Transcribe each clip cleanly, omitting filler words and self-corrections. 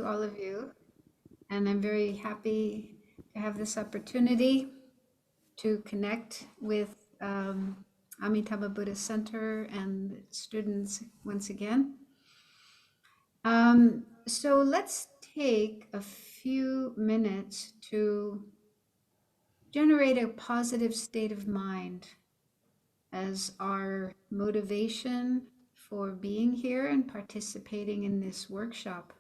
to all of you, and I'm very happy to have this opportunity to connect with Amitabha Buddhist Center and students once again. So let's take a few minutes to generate a positive state of mind as our motivation for being here and participating in this workshop.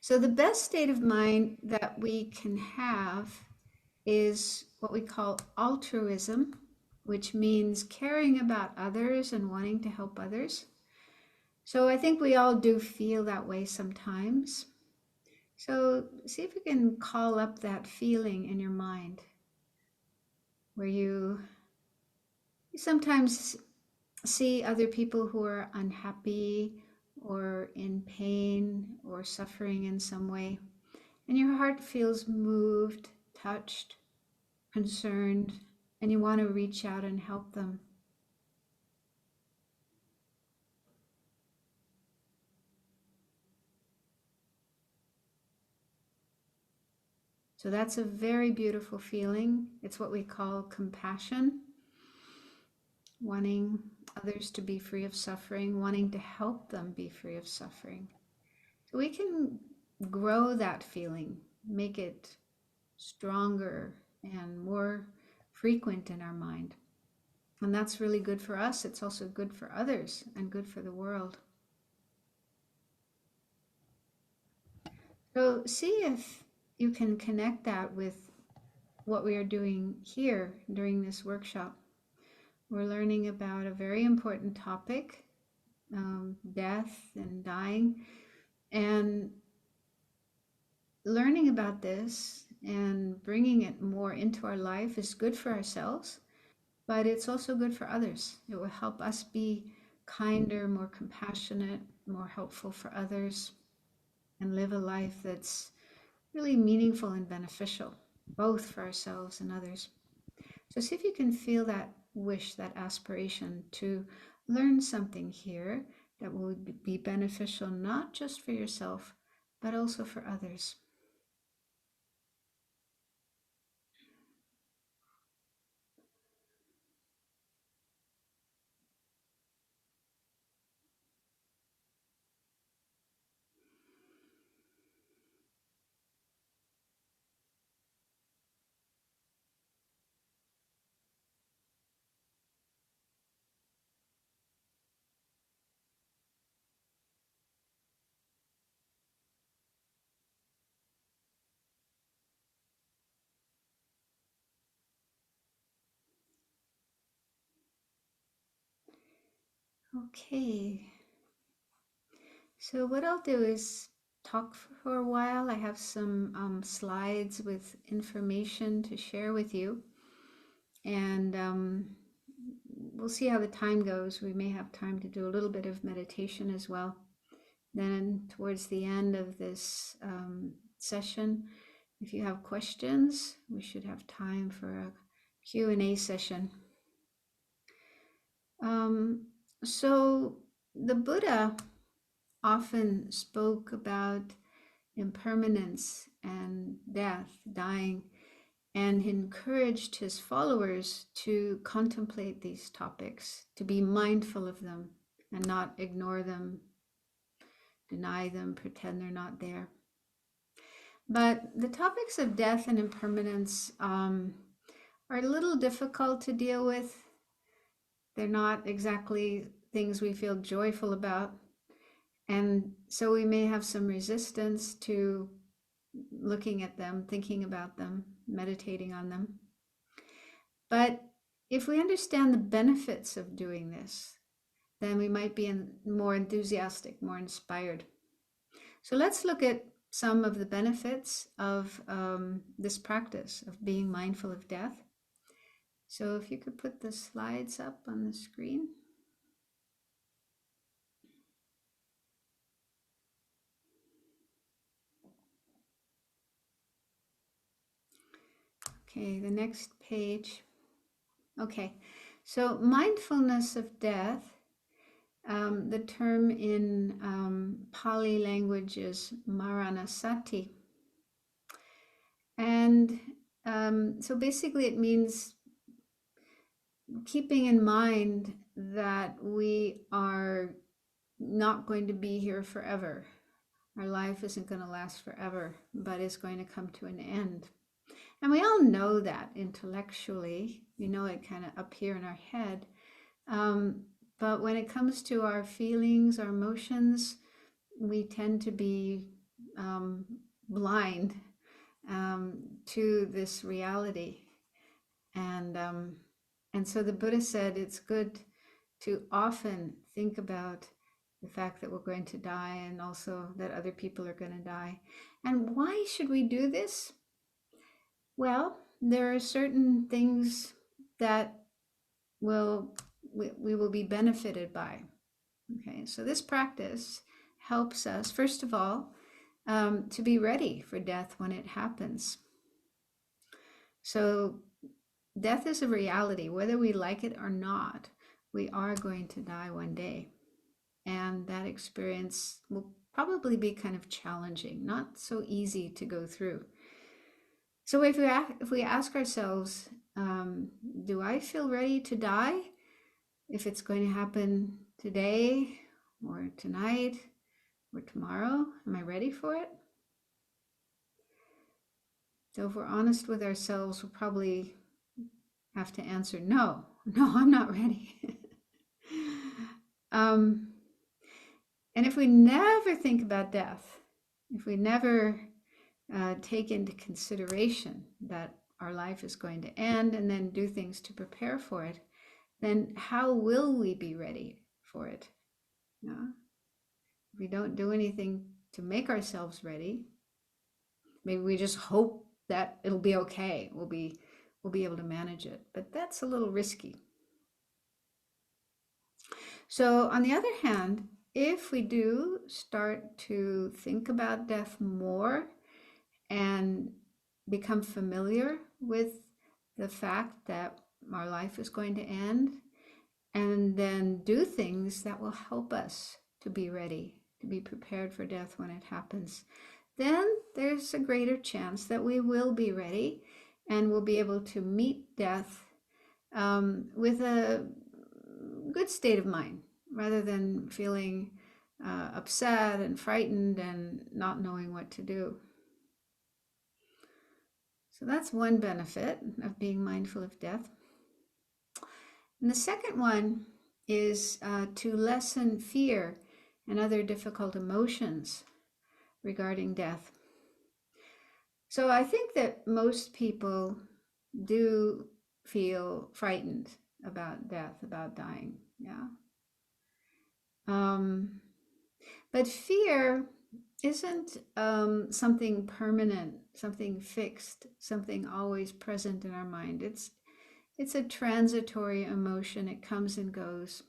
So the best state of mind that we can have is what we call altruism, which means caring about others and wanting to help others. So I think we all do feel that way sometimes. So see if you can call up that feeling in your mind where you sometimes see other people who are unhappy or in pain or suffering in some way, and your heart feels moved, touched, concerned, and you want to reach out and help them. So that's a very beautiful feeling. It's what we call compassion, wanting others to be free of suffering, wanting to help them be free of suffering. So we can grow that feeling, make it stronger and more frequent in our mind. And that's really good for us. It's also good for others and good for the world. So see if you can connect that with what we are doing here during this workshop. We're learning about a very important topic, death and dying. And learning about this and bringing it more into our life is good for ourselves, but it's also good for others. It will help us be kinder, more compassionate, more helpful for others, and live a life that's really meaningful and beneficial, both for ourselves and others. So see if you can feel that wish, that aspiration to learn something here that will be beneficial not just for yourself, but also for others. Okay, so what I'll do is talk for a while. I have some slides with information to share with you, and we'll see how the time goes. We may have time to do a little bit of meditation as well. Then towards the end of this session, if you have questions, we should have time for a Q&A session. So the Buddha often spoke about impermanence and death, dying, and encouraged his followers to contemplate these topics, to be mindful of them and not ignore them, deny them, pretend they're not there. But the topics of death and impermanence are a little difficult to deal with. They're not exactly things we feel joyful about. And so we may have some resistance to looking at them, thinking about them, meditating on them. But if we understand the benefits of doing this, then we might be more enthusiastic, more inspired. So let's look at some of the benefits of this practice of being mindful of death. So if you could put the slides up on the screen. Okay, the next page. Okay, so mindfulness of death, the term in Pali language is Maranasati. And so basically it means keeping in mind that we are not going to be here forever. Our life isn't going to last forever, but it's going to come to an end. And we all know that intellectually. We know it kind of up here in our head. But when it comes to our feelings, our emotions, we tend to be blind to this reality. And so the Buddha said it's good to often think about the fact that we're going to die and also that other people are going to die. And why should we do this? Well, there are certain things that we will be benefited by. Okay, so this practice helps us, first of all, to be ready for death when it happens. So death is a reality, whether we like it or not. We are going to die one day. And that experience will probably be kind of challenging, not so easy to go through. So if we ask ourselves, do I feel ready to die? If it's going to happen today or tonight or tomorrow, am I ready for it? So if we're honest with ourselves, we'll probably have to answer no, I'm not ready. And if we never think about death, if we never take into consideration that our life is going to end and then do things to prepare for it, then how will we be ready for it? If we don't do anything to make ourselves ready, maybe we just hope that it'll be okay. We'll be able to manage it, but that's a little risky. So on the other hand, if we do start to think about death more and become familiar with the fact that our life is going to end, and then do things that will help us to be ready, to be prepared for death when it happens, then there's a greater chance that we will be ready and we'll be able to meet death with a good state of mind, rather than feeling upset and frightened and not knowing what to do. So that's one benefit of being mindful of death. And the second one is to lessen fear and other difficult emotions regarding death. So I think that most people do feel frightened about death, about dying. Yeah. But fear isn't something permanent, something fixed, something always present in our mind. It's a transitory emotion. It comes and goes.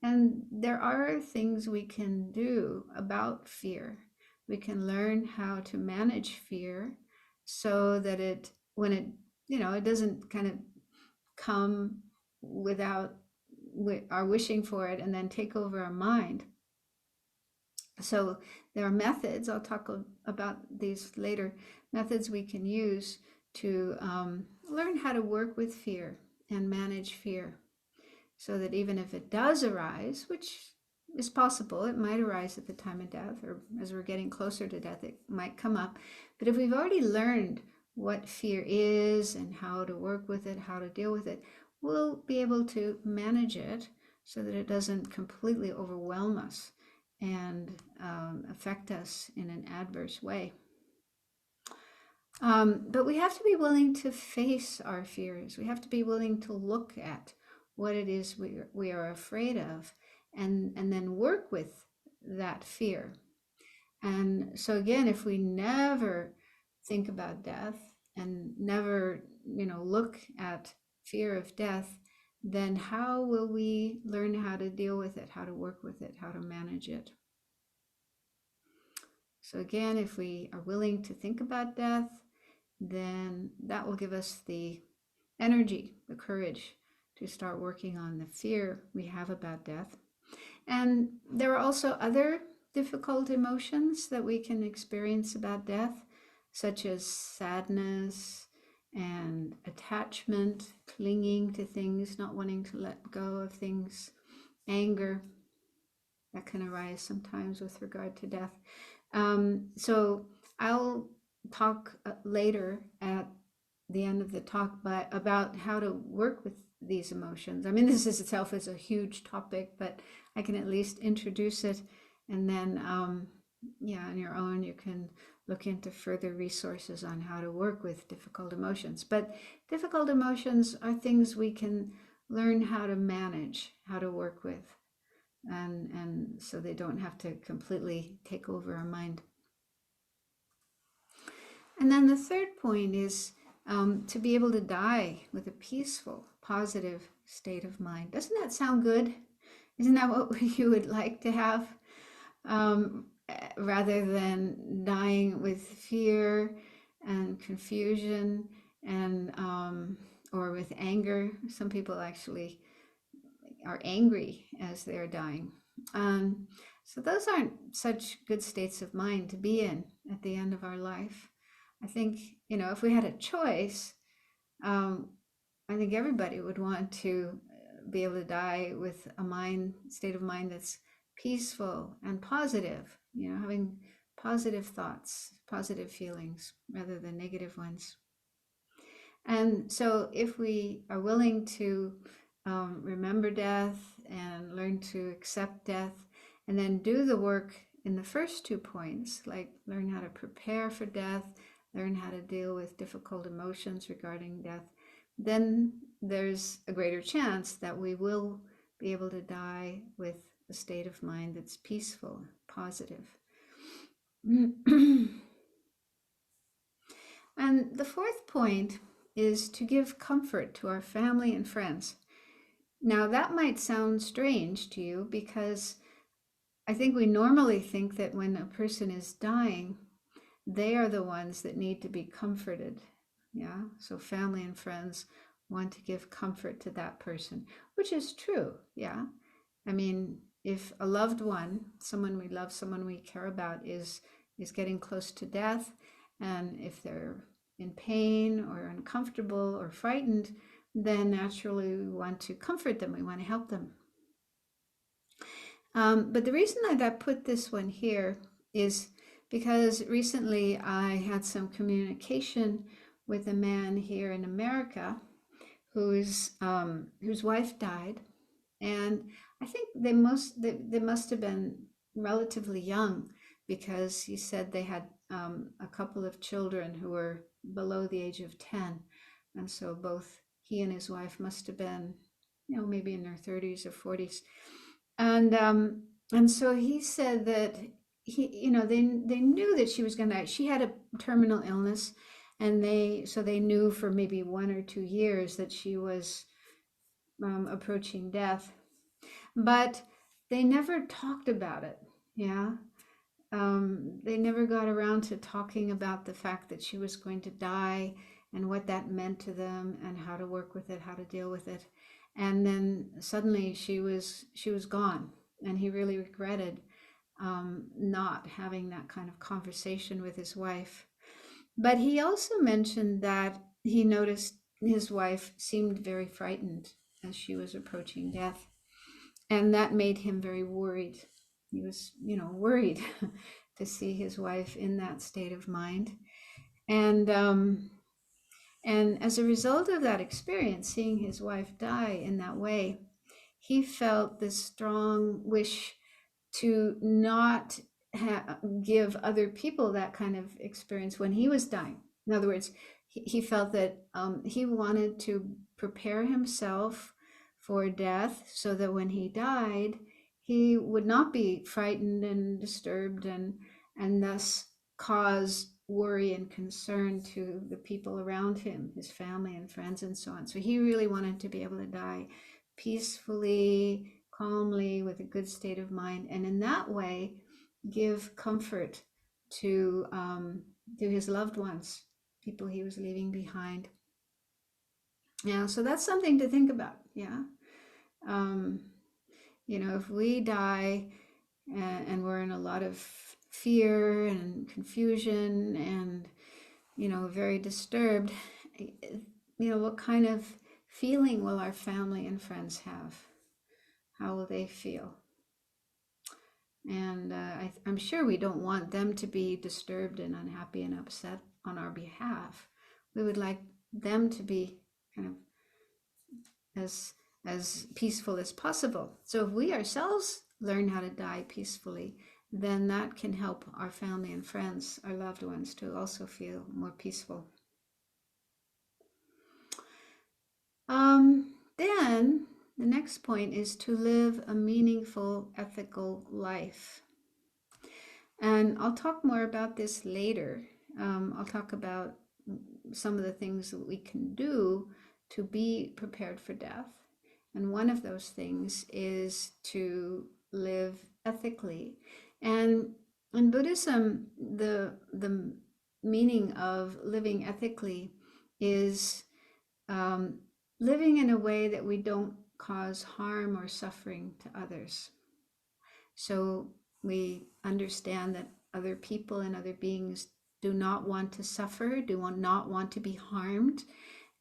And there are things we can do about fear. We can learn how to manage fear so that when it doesn't kind of come without our wishing for it and then take over our mind. So there are methods, I'll talk about these later, methods we can use to learn how to work with fear and manage fear, so that even if it does arise, which is possible, it might arise at the time of death, or as we're getting closer to death, it might come up. But if we've already learned what fear is and how to work with it, how to deal with it, we'll be able to manage it so that it doesn't completely overwhelm us and affect us in an adverse way. But we have to be willing to face our fears. We have to be willing to look at what it is we are afraid of, and then work with that fear. And so again, if we never think about death and never look at fear of death, then how will we learn how to deal with it, how to work with it, how to manage it? So again, if we are willing to think about death, then that will give us the energy, the courage to start working on the fear we have about death. And there are also other difficult emotions that we can experience about death, such as sadness and attachment, clinging to things, not wanting to let go of things, anger that can arise sometimes with regard to death. So I'll talk later at the end of the talk about how to work with these emotions. I mean, this is itself is a huge topic, but I can at least introduce it, and then yeah, on your own you can look into further resources on how to work with difficult emotions. But difficult emotions are things we can learn how to manage, how to work with, and so they don't have to completely take over our mind. And then the third point is to be able to die with a peaceful, positive state of mind. Doesn't that sound good? Isn't that what you would like to have? Rather than dying with fear and confusion and or with anger. Some people actually are angry as they're dying. So those aren't such good states of mind to be in at the end of our life. I think, if we had a choice, um, I think everybody would want to be able to die with a state of mind that's peaceful and positive, having positive thoughts, positive feelings rather than negative ones. And so, if we are willing to remember death and learn to accept death, and then do the work in the first 2 points, like learn how to prepare for death, learn how to deal with difficult emotions regarding death, then there's a greater chance that we will be able to die with a state of mind that's peaceful, positive. And the fourth point is to give comfort to our family and friends. Now, that might sound strange to you because I think we normally think that when a person is dying, they are the ones that need to be comforted. Yeah, so family and friends want to give comfort to that person, which is true. Yeah, I mean, if a loved one, someone we love, someone we care about, is getting close to death, and if they're in pain or uncomfortable or frightened, then naturally we want to comfort them. We want to help them. But the reason I put this one here is because recently I had some communication with a man here in America whose wife died, and I think they must have been relatively young, because he said they had a couple of children who were below the age of 10, and so both he and his wife must have been, maybe in their 30s or 40s, and so he said that they knew that she was going to die. She had a terminal illness, and they knew for maybe 1 or 2 years that she was approaching death, but they never talked about it. Yeah. They never got around to talking about the fact that she was going to die and what that meant to them and how to work with it, how to deal with it. And then suddenly she was gone, and he really regretted not having that kind of conversation with his wife. But he also mentioned that he noticed his wife seemed very frightened as she was approaching death, and that made him very worried. He was, worried to see his wife in that state of mind, and as a result of that experience, seeing his wife die in that way, he felt this strong wish to not give other people that kind of experience when he was dying. In other words, he felt that he wanted to prepare himself for death so that when he died, he would not be frightened and disturbed, and thus cause worry and concern to the people around him, his family and friends and so on. So he really wanted to be able to die peacefully, calmly, with a good state of mind, and in that way give comfort to his loved ones, people he was leaving behind. Yeah, so that's something to think about. Yeah, if we die and we're in a lot of fear and confusion and, very disturbed, what kind of feeling will our family and friends have? How will they feel? And I'm sure we don't want them to be disturbed and unhappy and upset on our behalf. We would like them to be kind of as peaceful as possible. So if we ourselves learn how to die peacefully, then that can help our family and friends, our loved ones, to also feel more peaceful. Then the next point is to live a meaningful, ethical life. And I'll talk more about this later. I'll talk about some of the things that we can do to be prepared for death. And one of those things is to live ethically. And in Buddhism, the meaning of living ethically is living in a way that we don't cause harm or suffering to others. So we understand that other people and other beings do not want to suffer, do not want to be harmed.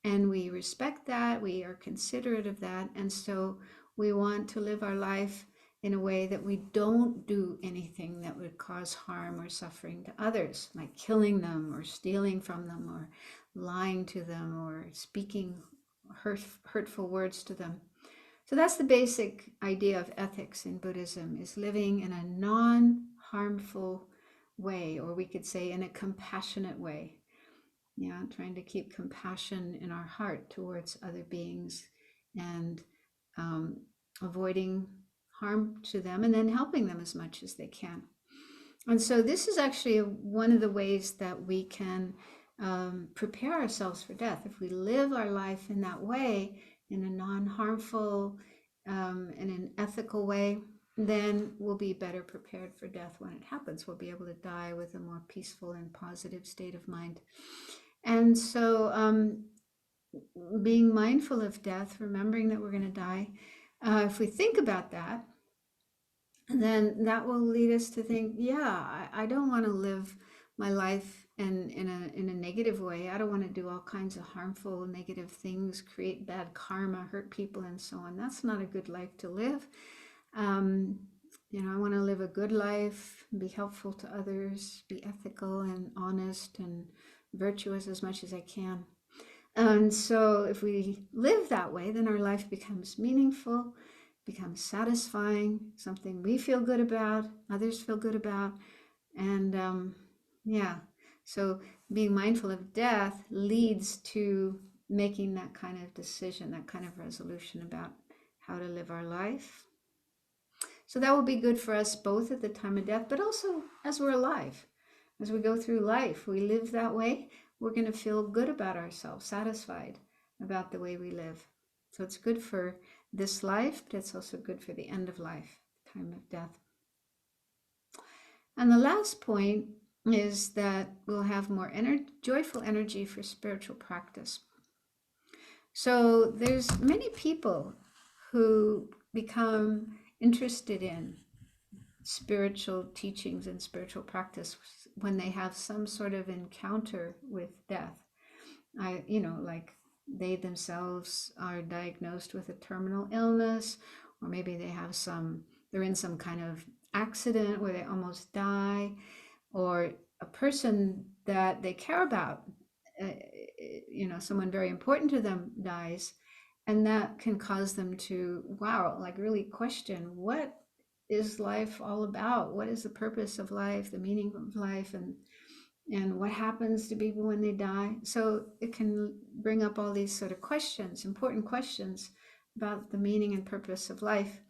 And we respect that, we are considerate of that. And so we want to live our life in a way that we don't do anything that would cause harm or suffering to others, like killing them or stealing from them or lying to them or speaking hurtful words to them. So that's the basic idea of ethics in Buddhism, is living in a non-harmful way, or we could say in a compassionate way. Yeah, trying to keep compassion in our heart towards other beings and avoiding harm to them, and then helping them as much as they can. And so this is actually one of the ways that we can prepare ourselves for death. If we live our life in that way, in a non-harmful and an ethical way, then we'll be better prepared for death when it happens. We'll be able to die with a more peaceful and positive state of mind. And so being mindful of death, remembering that we're going to die, if we think about that, then that will lead us to think, yeah, I don't want to live my life in a negative way. I don't want to do all kinds of harmful, negative things, create bad karma, hurt people, and so on. That's not a good life to live. I want to live a good life, be helpful to others, be ethical and honest and virtuous as much as I can. And so if we live that way, then our life becomes meaningful, becomes satisfying, something we feel good about, others feel good about. And so being mindful of death leads to making that kind of decision, that kind of resolution about how to live our life. So that will be good for us both at the time of death, but also as we're alive. As we go through life, we live that way, we're going to feel good about ourselves, satisfied about the way we live. So it's good for this life, but it's also good for the end of life, time of death. And the last point is that we'll have more joyful energy for spiritual practice. So there's many people who become interested in spiritual teachings and spiritual practice when they have some sort of encounter with death. Like they themselves are diagnosed with a terminal illness, or maybe they're in some kind of accident where they almost die, or a person that they care about, someone very important to them dies, and that can cause them to, really question, what is life all about? What is the purpose of life, the meaning of life, and what happens to people when they die? So it can bring up all these sort of questions, important questions about the meaning and purpose of life.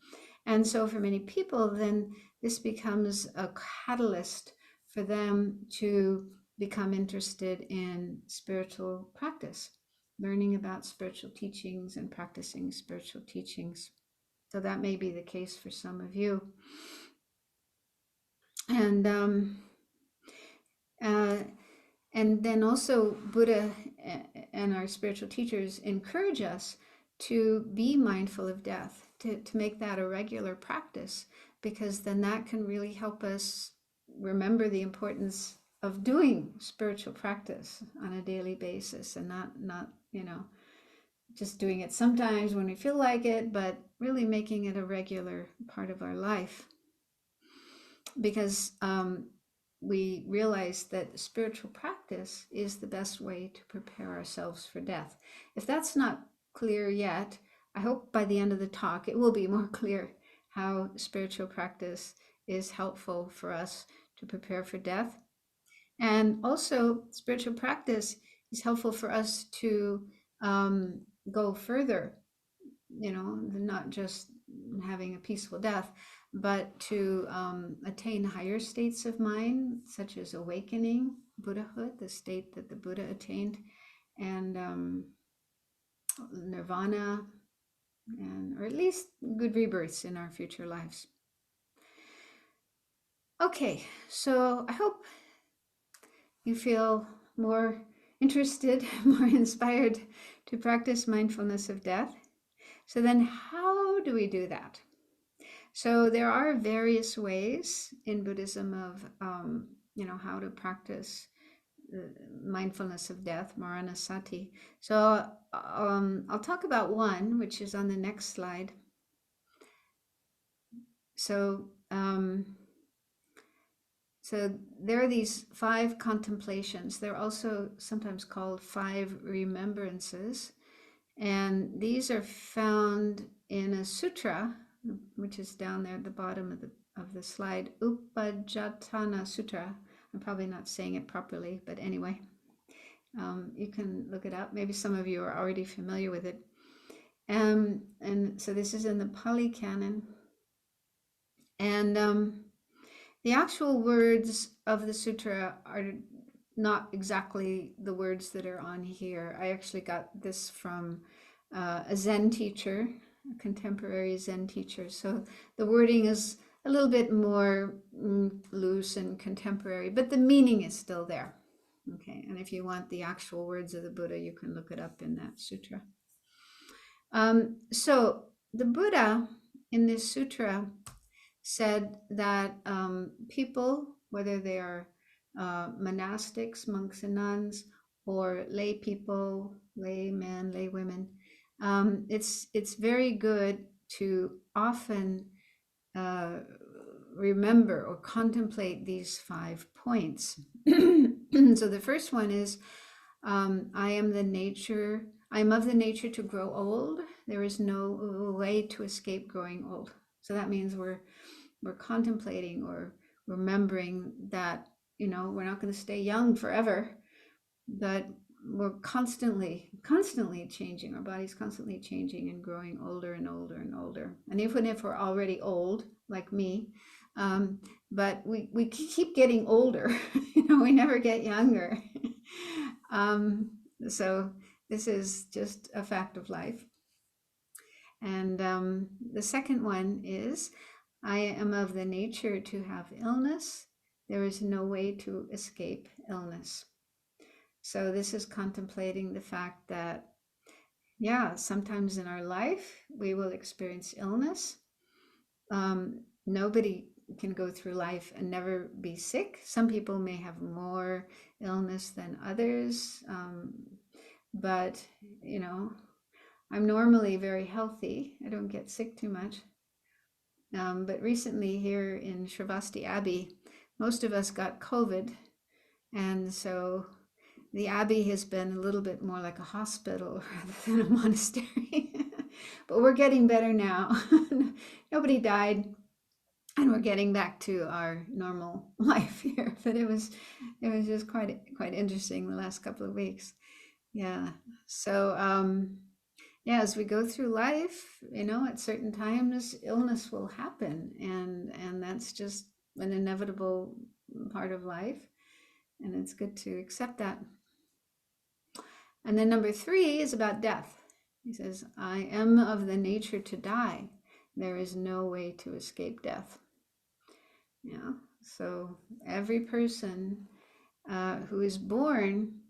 And so for many people, then this becomes a catalyst for them to become interested in spiritual practice, learning about spiritual teachings and practicing spiritual teachings. So that may be the case for some of you. And then also Buddha and our spiritual teachers encourage us to be mindful of death, to make that a regular practice, because then that can really help us remember the importance of doing spiritual practice on a daily basis, and not just doing it sometimes when we feel like it, but really making it a regular part of our life. Because we realize that spiritual practice is the best way to prepare ourselves for death. If that's not clear yet, I hope by the end of the talk it will be more clear how spiritual practice is helpful for us to prepare for death. And also, spiritual practice is helpful for us to go further, not just having a peaceful death, but to attain higher states of mind, such as awakening, Buddhahood, the state that the Buddha attained, and nirvana, or at least good rebirths in our future lives. Okay, so I hope you feel more interested, more inspired to practice mindfulness of death. So then how do we do that? So there are various ways in Buddhism of, how to practice mindfulness of death, maranasati. So I'll talk about one, which is on the next slide. So there are these 5 contemplations. They're also sometimes called 5 remembrances. And these are found in a sutra, which is down there at the bottom of the slide, Upajjhatthana Sutra. I'm probably not saying it properly, but anyway, you can look it up. Maybe some of you are already familiar with it. And so this is in the Pali Canon. And the actual words of the sutra are not exactly the words that are on here. I actually got this from a Zen teacher, a contemporary Zen teacher. So the wording is a little bit more loose and contemporary, but the meaning is still there. Okay, and if you want the actual words of the Buddha, you can look it up in that sutra. So the Buddha in this sutra said that people, whether they are monastics, monks and nuns, or lay people, lay men, lay women, it's very good to often remember or contemplate these 5 points. So the first one is, I am of the nature to grow old. There is no way to escape growing old. So that means we're contemplating or remembering that, we're not going to stay young forever, but we're constantly changing. Our body's constantly changing and growing older and older and older. And even if we're already old, like me, but we keep getting older, we never get younger. So this is just a fact of life. And the second one is, I am of the nature to have illness. There is no way to escape illness. So this is contemplating the fact that, sometimes in our life we will experience illness. Nobody can go through life and never be sick. Some people may have more illness than others, but I'm normally very healthy. I don't get sick too much. But recently here in Sravasti Abbey, most of us got COVID. And so the Abbey has been a little bit more like a hospital rather than a monastery. But we're getting better now. Nobody died. And we're getting back to our normal life here. But it was just quite interesting the last couple of weeks. Yeah. So as we go through life, at certain times illness will happen, and that's just an inevitable part of life, and it's good to accept that. And then number 3 is about death. He says, I am of the nature to die. There is no way to escape death. So every person who is born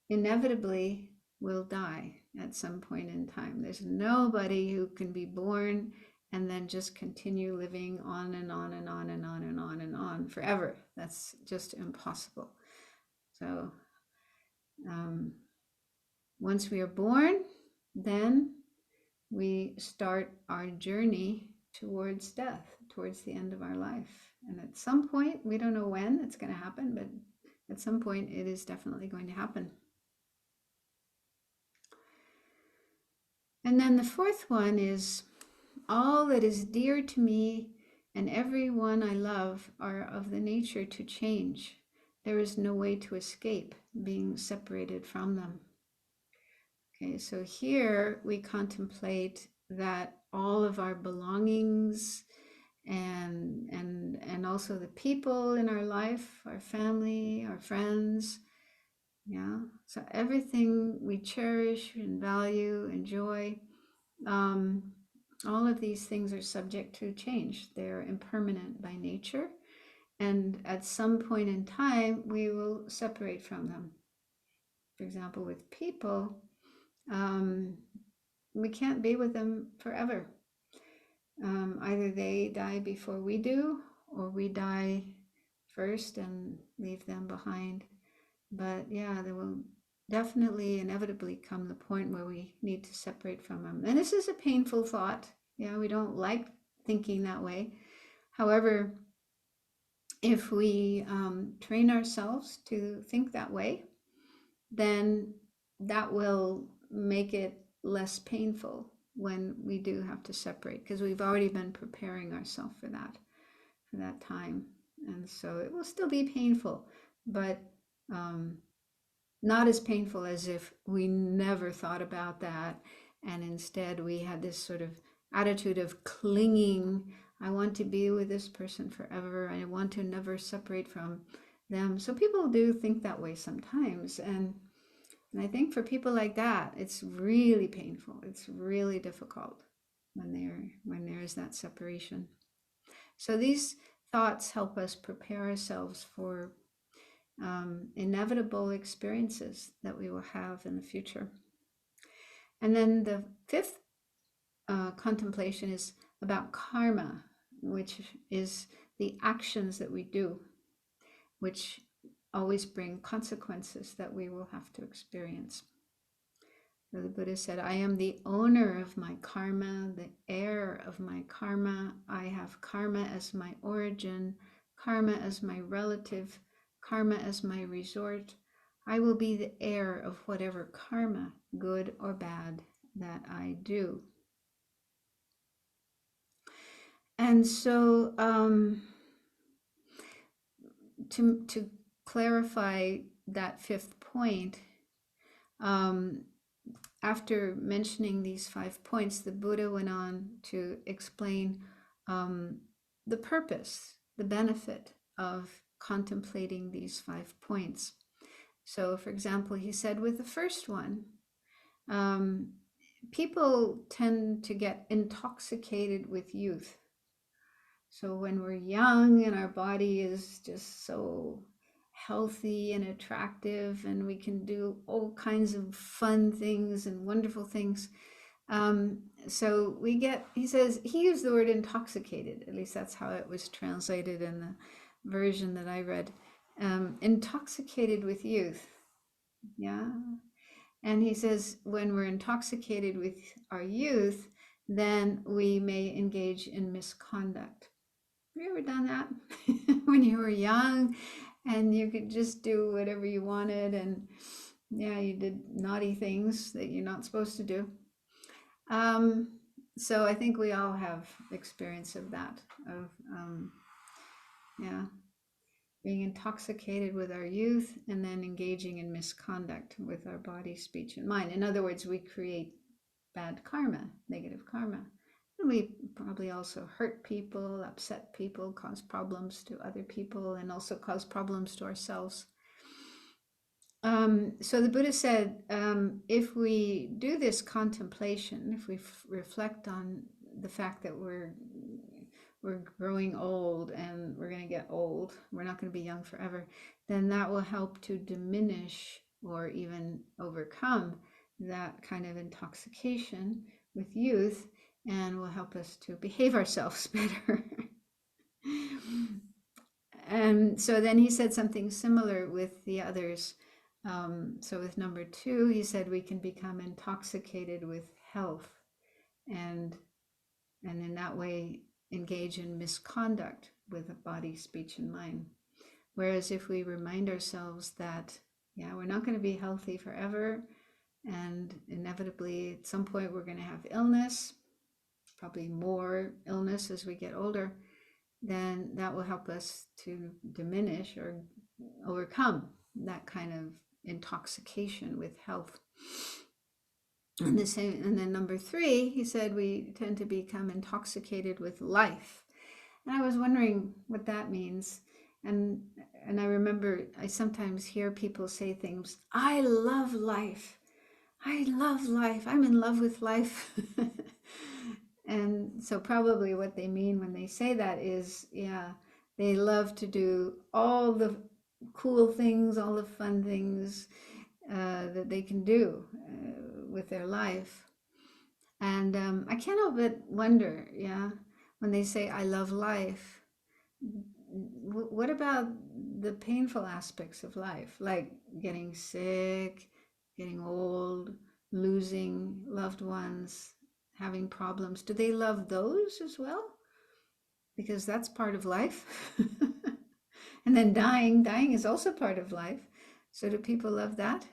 inevitably will die at some point in time. There's nobody who can be born and then just continue living on and on and on and on and on and on forever. That's just impossible. So once we are born, then we start our journey towards death, towards the end of our life. And at some point, we don't know when it's going to happen, but at some point it is definitely going to happen. And then the fourth one is, all that is dear to me and everyone I love are of the nature to change. There is no way to escape being separated from them. Okay, so here we contemplate that all of our belongings and also the people in our life, our family, our friends, yeah. So everything we cherish and value, enjoy, all of these things are subject to change. They're impermanent by nature, and at some point in time, we will separate from them. For example, with people, we can't be with them forever. Either they die before we do, or we die first and leave them behind. But yeah, there will definitely inevitably come the point where we need to separate from them. And this is a painful thought. Yeah, we don't like thinking that way. However, if we train ourselves to think that way, then that will make it less painful when we do have to separate, because we've already been preparing ourselves for that time. And so it will still be painful, but not as painful as if we never thought about that, and instead we had this sort of attitude of clinging. I want to be with this person forever. I want to never separate from them. So people do think that way sometimes, and I think for people like that, it's really painful. It's really difficult when there is that separation. So these thoughts help us prepare ourselves for inevitable experiences that we will have in the future. And then the fifth contemplation is about karma, which is the actions that we do, which always bring consequences that we will have to experience. So the Buddha said, I am the owner of my karma, the heir of my karma. I have karma as my origin, karma as my relative, karma as my resort. I will be the heir of whatever karma, good or bad, that I do. And so to clarify that fifth point, after mentioning these 5 points, the Buddha went on to explain the purpose, the benefit of contemplating these 5 points. So, for example, he said with the first one, people tend to get intoxicated with youth. So when we're young and our body is just so healthy and attractive and we can do all kinds of fun things and wonderful things, so we get, he says, he used the word intoxicated, at least that's how it was translated in the version that I read, intoxicated with youth. Yeah. And he says, when we're intoxicated with our youth, then we may engage in misconduct. Have you ever done that? When you were young and you could just do whatever you wanted, and yeah, you did naughty things that you're not supposed to do. So I think we all have experience of that, of yeah, being intoxicated with our youth and then engaging in misconduct with our body, speech, and mind. In other words, we create bad karma, negative karma. And we probably also hurt people, upset people, cause problems to other people, and also cause problems to ourselves. So the Buddha said, if we do this contemplation, if we reflect on the fact that we're growing old and we're going to get old, we're not going to be young forever, then that will help to diminish or even overcome that kind of intoxication with youth. and will help us to behave ourselves better. And so then he said something similar with the others. So with number 2, he said we can become intoxicated with health and in that way engage in misconduct with the body, speech, and mind. Whereas if we remind ourselves that, yeah, we're not going to be healthy forever, and inevitably at some point we're going to have illness, probably more illness as we get older, then that will help us to diminish or overcome that kind of intoxication with health. And the same, and then number 3, he said we tend to become intoxicated with life. And I was wondering what that means. And I remember I sometimes hear people say things, I love life. I love life. I'm in love with life. And so probably what they mean when they say that is, yeah, they love to do all the cool things, all the fun things that they can do with their life. And I can't help but wonder, yeah, when they say, I love life, what about the painful aspects of life, like getting sick, getting old, losing loved ones, having problems? Do they love those as well? Because that's part of life. And then dying is also part of life. So do people love that?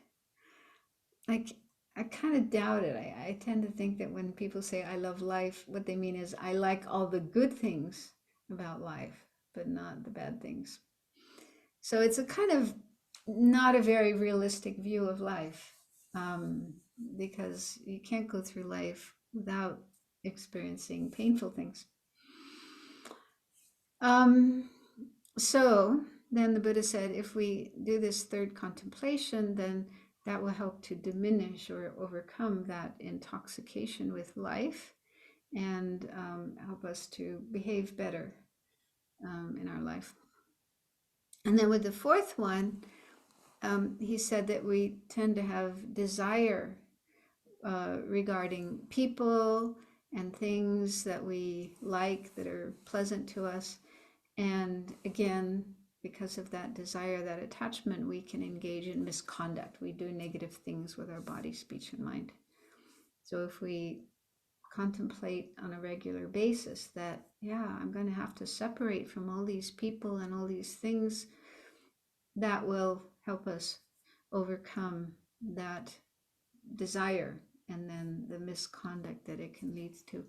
Like, I kind of doubt it. I tend to think that when people say I love life, what they mean is I like all the good things about life, but not the bad things. So it's a kind of not a very realistic view of life, because you can't go through life without experiencing painful things. So then the Buddha said, if we do this third contemplation, then that will help to diminish or overcome that intoxication with life and help us to behave better in our life. And then with the 4th one, he said that we tend to have desire regarding people and things that we like that are pleasant to us. And again, because of that desire, that attachment, we can engage in misconduct. We do negative things with our body, speech, and mind. So if we contemplate on a regular basis that, yeah, I'm going to have to separate from all these people and all these things, that will help us overcome that desire and then the misconduct that it can lead to.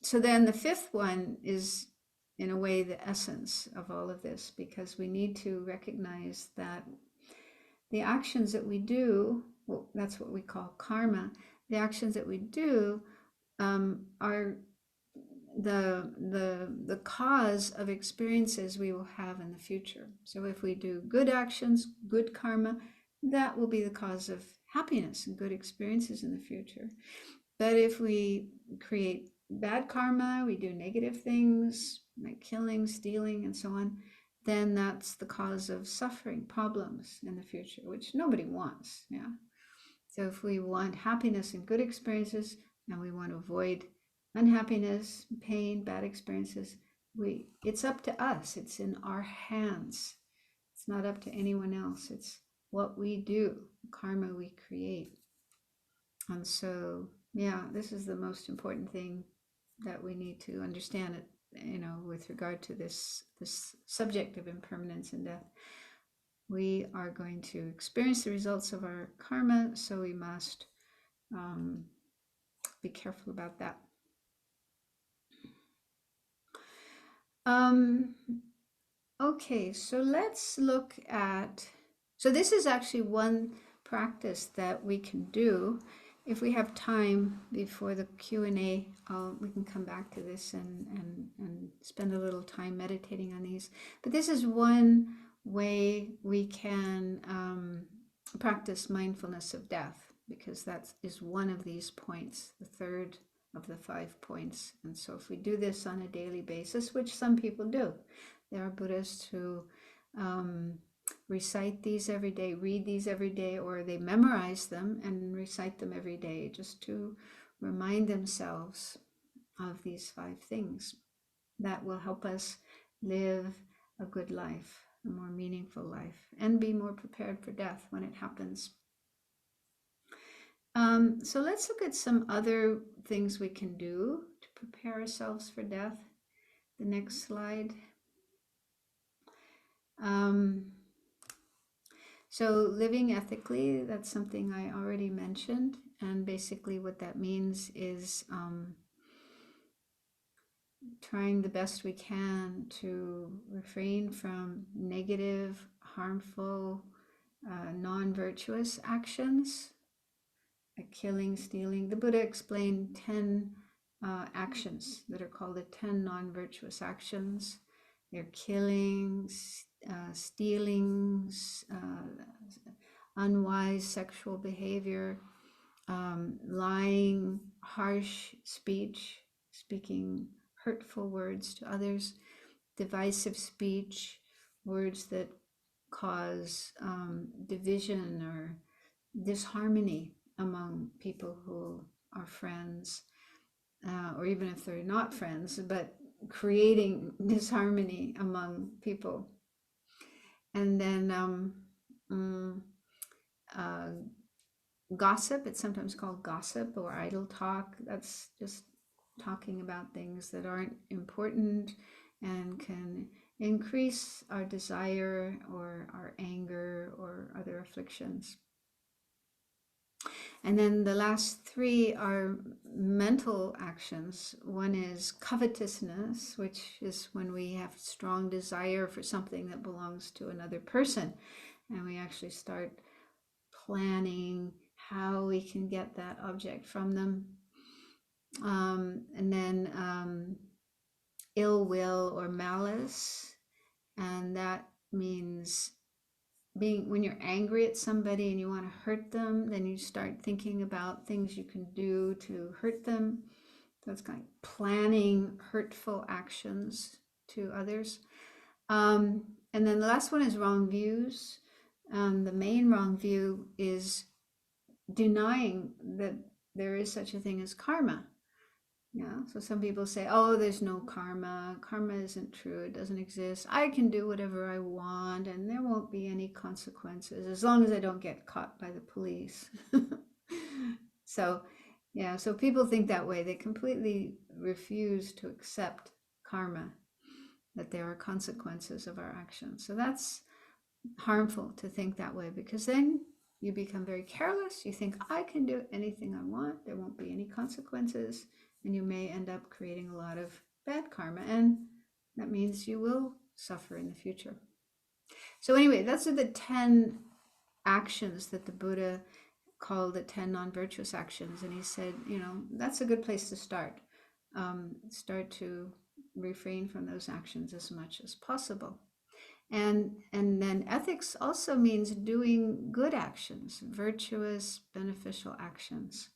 So then the 5th one is, in a way, the essence of all of this, because we need to recognize that the actions that we do, well, that's what we call karma, the actions that we do are the cause of experiences we will have in the future. So if we do good actions, good karma, that will be the cause of happiness and good experiences in the future. But if we create bad karma, we do negative things like killing, stealing, and so on, then that's the cause of suffering, problems in the future, which nobody wants. Yeah. So if we want happiness and good experiences, and we want to avoid unhappiness, pain, bad experiences, it's up to us. It's in our hands. It's not up to anyone else. It's what we do, the karma we create. And so, yeah, this is the most important thing that we need to understand it, with regard to this subject of impermanence and death. We are going to experience the results of our karma, so we must be careful about that. Okay, so let's look at, so this is actually one practice that we can do. If we have time before the Q&A, we can come back to this and spend a little time meditating on these. But this is one way we can practice mindfulness of death, because that is one of these points, the third of the 5 points. And so if we do this on a daily basis, which some people do, there are Buddhists who recite these every day, read these every day, or they memorize them and recite them every day just to remind themselves of these 5 things. That will help us live a good life, a more meaningful life, and be more prepared for death when it happens. So let's look at some other things we can do to prepare ourselves for death. The next slide. So living ethically, that's something I already mentioned. And basically what that means is trying the best we can to refrain from negative, harmful, non-virtuous actions, like killing, stealing. The Buddha explained 10 actions that are called the 10 non-virtuous actions. They're killings, stealings, unwise sexual behavior, lying, harsh speech, speaking hurtful words to others, divisive speech, words that cause division or disharmony among people who are friends, or even if they're not friends, but creating disharmony among people. And then gossip, it's sometimes called gossip or idle talk. That's just talking about things that aren't important and can increase our desire or our anger or other afflictions. And then the last 3 are mental actions. One is covetousness, which is when we have strong desire for something that belongs to another person, and we actually start planning how we can get that object from them. And then ill will or malice, and that means when you're angry at somebody and you want to hurt them, then you start thinking about things you can do to hurt them. That's kind of planning hurtful actions to others. And then the last one is wrong views. The main wrong view is denying that there is such a thing as karma. Yeah, so some people say, oh, there's no karma. Karma isn't true. It doesn't exist. I can do whatever I want and there won't be any consequences as long as I don't get caught by the police. So, yeah, so people think that way. They completely refuse to accept karma, that there are consequences of our actions. So that's harmful to think that way, because then you become very careless. You think, I can do anything I want. There won't be any consequences. And you may end up creating a lot of bad karma. And that means you will suffer in the future. So anyway, those are the 10 actions that the Buddha called the 10 non-virtuous actions. And he said, that's a good place to start. Start to refrain from those actions as much as possible. And then ethics also means doing good actions, virtuous, beneficial actions.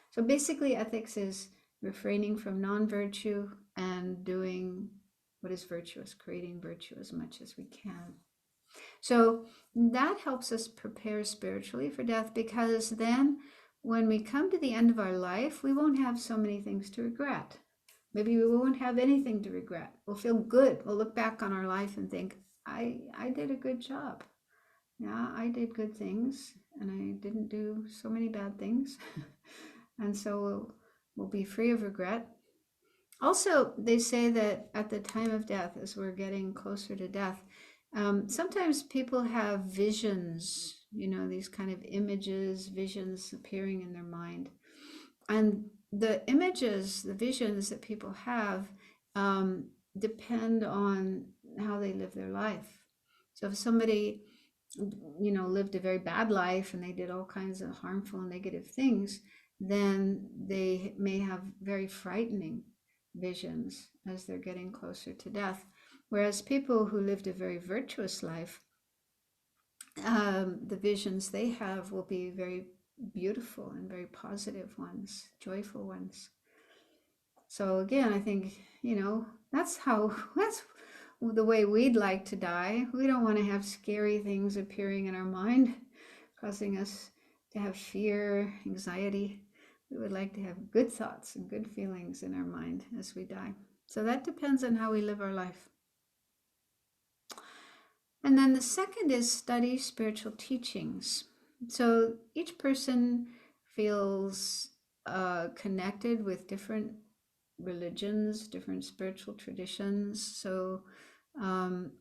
So basically ethics is refraining from non-virtue and doing what is virtuous, creating virtue as much as we can. So that helps us prepare spiritually for death, because then when we come to the end of our life, we won't have so many things to regret. Maybe we won't have anything to regret. We'll feel good. We'll look back on our life and think, I did a good job. Yeah, I did good things and I didn't do so many bad things. And so we'll be free of regret. Also, they say that at the time of death, as we're getting closer to death, sometimes people have visions, these kind of images, visions appearing in their mind. And the images, the visions that people have depend on how they live their life. So if somebody, lived a very bad life and they did all kinds of harmful, negative things, then they may have very frightening visions as they're getting closer to death. Whereas people who lived a very virtuous life, the visions they have will be very beautiful and very positive ones, joyful ones. So again, I think, that's the way we'd like to die. We don't want to have scary things appearing in our mind, causing us to have fear, anxiety. We would like to have good thoughts and good feelings in our mind as we die. So that depends on how we live our life. And then the second is study spiritual teachings. So each person feels connected with different religions, different spiritual traditions. So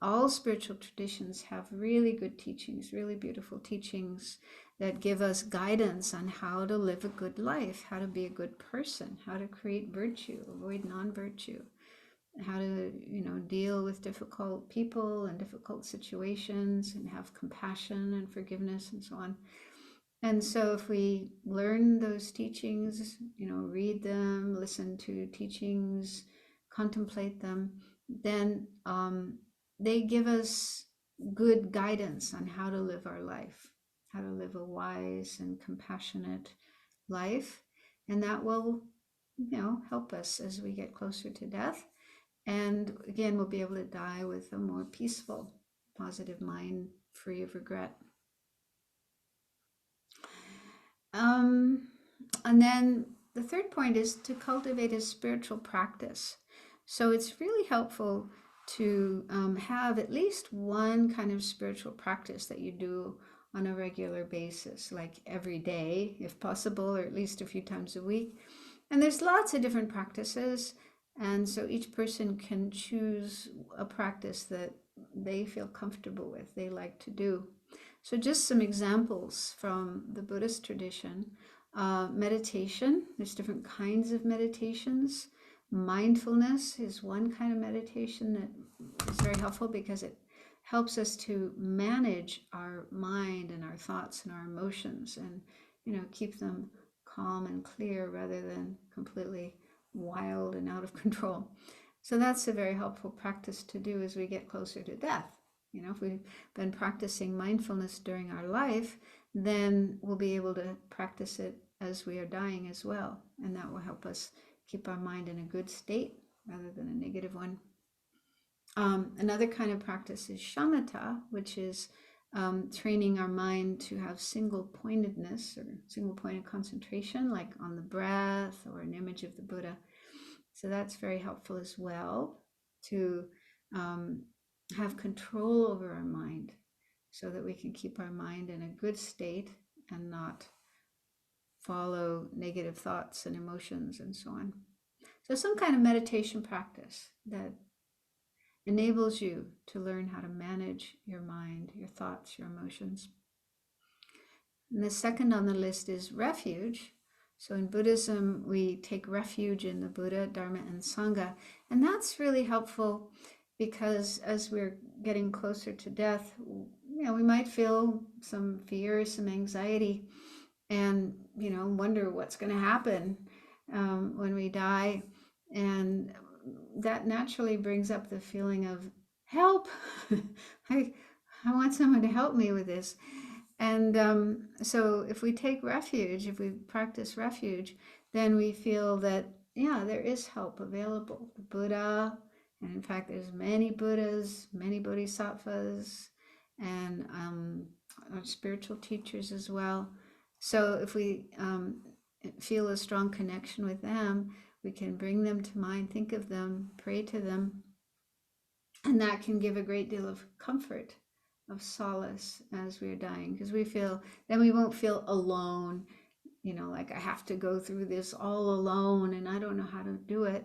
all spiritual traditions have really good teachings, really beautiful teachings that give us guidance on how to live a good life, how to be a good person, how to create virtue, avoid non-virtue, how to, deal with difficult people and difficult situations and have compassion and forgiveness and so on. And so if we learn those teachings, read them, listen to teachings, contemplate them, then they give us good guidance on how to live our life, how to live a wise and compassionate life. And that will, help us as we get closer to death. And again, we'll be able to die with a more peaceful, positive mind, free of regret. And then the third point is to cultivate a spiritual practice. So it's really helpful to have at least one kind of spiritual practice that you do on a regular basis, like every day, if possible, or at least a few times a week. And there's lots of different practices. And so each person can choose a practice that they feel comfortable with, they like to do. So just some examples from the Buddhist tradition. Meditation, there's different kinds of meditations. Mindfulness is one kind of meditation that is very helpful because it helps us to manage our mind and our thoughts and our emotions and, keep them calm and clear rather than completely wild and out of control. So that's a very helpful practice to do as we get closer to death. If we've been practicing mindfulness during our life, then we'll be able to practice it as we are dying as well. And that will help us keep our mind in a good state rather than a negative one. Another kind of practice is shamatha, which is training our mind to have single pointedness or single pointed concentration, like on the breath or an image of the Buddha. So that's very helpful as well to have control over our mind so that we can keep our mind in a good state and not follow negative thoughts and emotions and so on. So some kind of meditation practice that enables you to learn how to manage your mind, your thoughts, your emotions. And the second on the list is refuge. So in Buddhism, we take refuge in the Buddha, Dharma, and Sangha. And that's really helpful because as we're getting closer to death, we might feel some fear, some anxiety, and, wonder what's going to happen when we die. And that naturally brings up the feeling of help. I want someone to help me with this. And so if we take refuge, if we practice refuge, then we feel that, there is help available. The Buddha, and in fact, there's many Buddhas, many Bodhisattvas, and spiritual teachers as well. So if we feel a strong connection with them, we can bring them to mind, think of them, pray to them, and that can give a great deal of comfort, of solace as we're dying, because then we won't feel alone, like I have to go through this all alone and I don't know how to do it.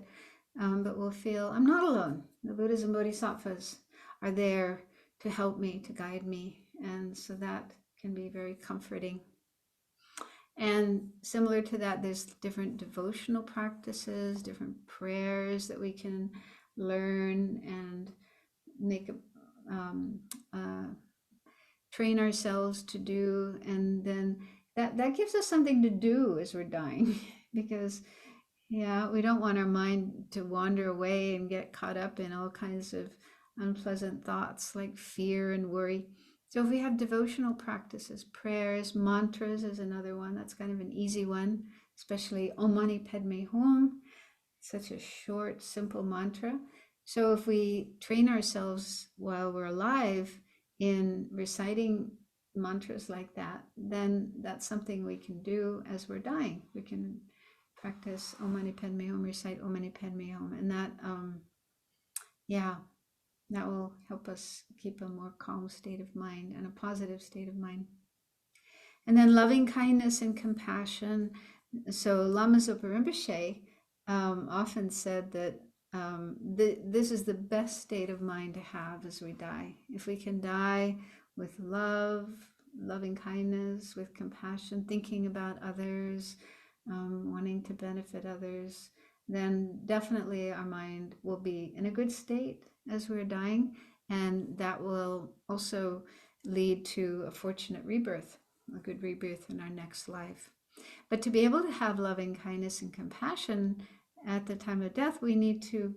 But we'll feel I'm not alone. The Buddhas and Bodhisattvas are there to help me, to guide me. And so that can be very comforting. And similar to that, there's different devotional practices, different prayers that we can learn and make train ourselves to do. And then that gives us something to do as we're dying because we don't want our mind to wander away and get caught up in all kinds of unpleasant thoughts like fear and worry. So if we have devotional practices, prayers, mantras is another one. That's kind of an easy one, especially Om Mani Padme Hum. Such a short, simple mantra. So if we train ourselves while we're alive in reciting mantras like that, then that's something we can do as we're dying. We can practice Om Mani Padme Hum, recite Om Mani Padme Hum, and that, yeah, that will help us keep a more calm state of mind and a positive state of mind. And then loving kindness and compassion. So Lama Zopa Rinpoche often said that this is the best state of mind to have as we die. If we can die with love, loving kindness, with compassion, thinking about others, wanting to benefit others, then definitely our mind will be in a good state as we're dying. And that will also lead to a fortunate rebirth, a good rebirth in our next life. But to be able to have loving kindness and compassion at the time of death, we need to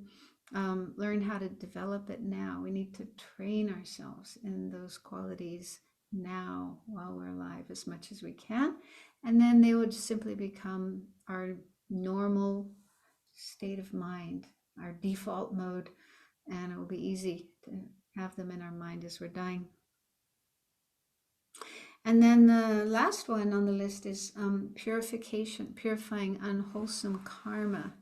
learn how to develop it now. We need to train ourselves in those qualities now while we're alive as much as we can. And then they will just simply become our normal state of mind, our default mode, and it will be easy to have them in our mind as we're dying. And then the last one on the list is purification, purifying unwholesome karma.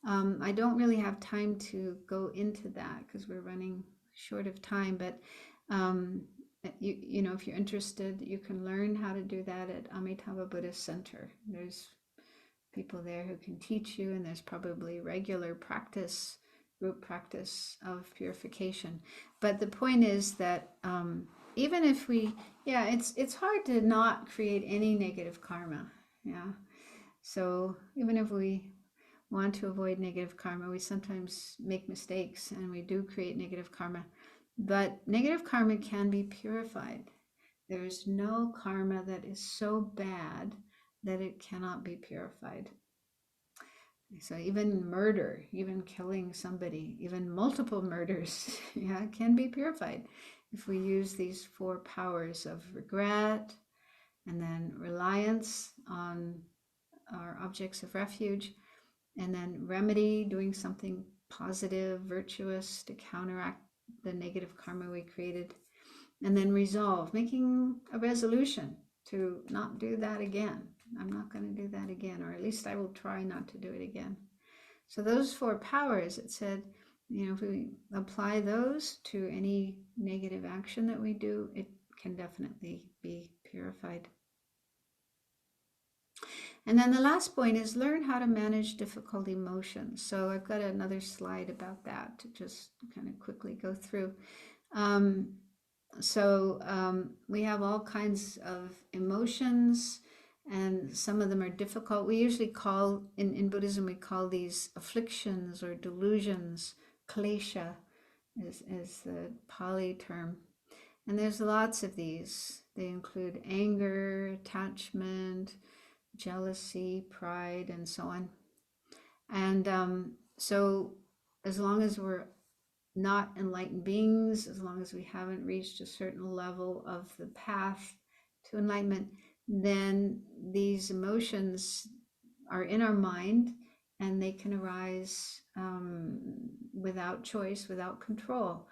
I don't really have time to go into that because we're running short of time, but you know, if you're interested, you can learn how to do that at Amitabha Buddhist Center. There's people there who can teach you, and there's probably regular practice, group practice of purification. But the point is that even if we, yeah, it's hard to not create any negative karma. Yeah. So even if we want to avoid negative karma, we sometimes make mistakes and we do create negative karma. But negative karma can be purified. There is no karma that is so bad that it cannot be purified. So even murder, even killing somebody, even multiple murders, yeah, can be purified if we use these 4 powers of regret, and then reliance on our objects of refuge, and then remedy, doing something positive, virtuous to counteract the negative karma we created, and then resolve, making a resolution to not do that again. I'm not going to do that again, or at least I will try not to do it again. So those 4 powers, it said, you know, if we apply those to any negative action that we do, it can definitely be purified. And then the last point is learn how to manage difficult emotions. So I've got another slide about that to just kind of quickly go through. We have all kinds of emotions, and some of them are difficult. We usually call, in Buddhism, we call these afflictions or delusions. Klesha is the Pali term. And there's lots of these. They include anger, attachment, jealousy, pride, and so on. And so as long as we're not enlightened beings, as long as we haven't reached a certain level of the path to enlightenment, then these emotions are in our mind, and they can arise without choice, without control.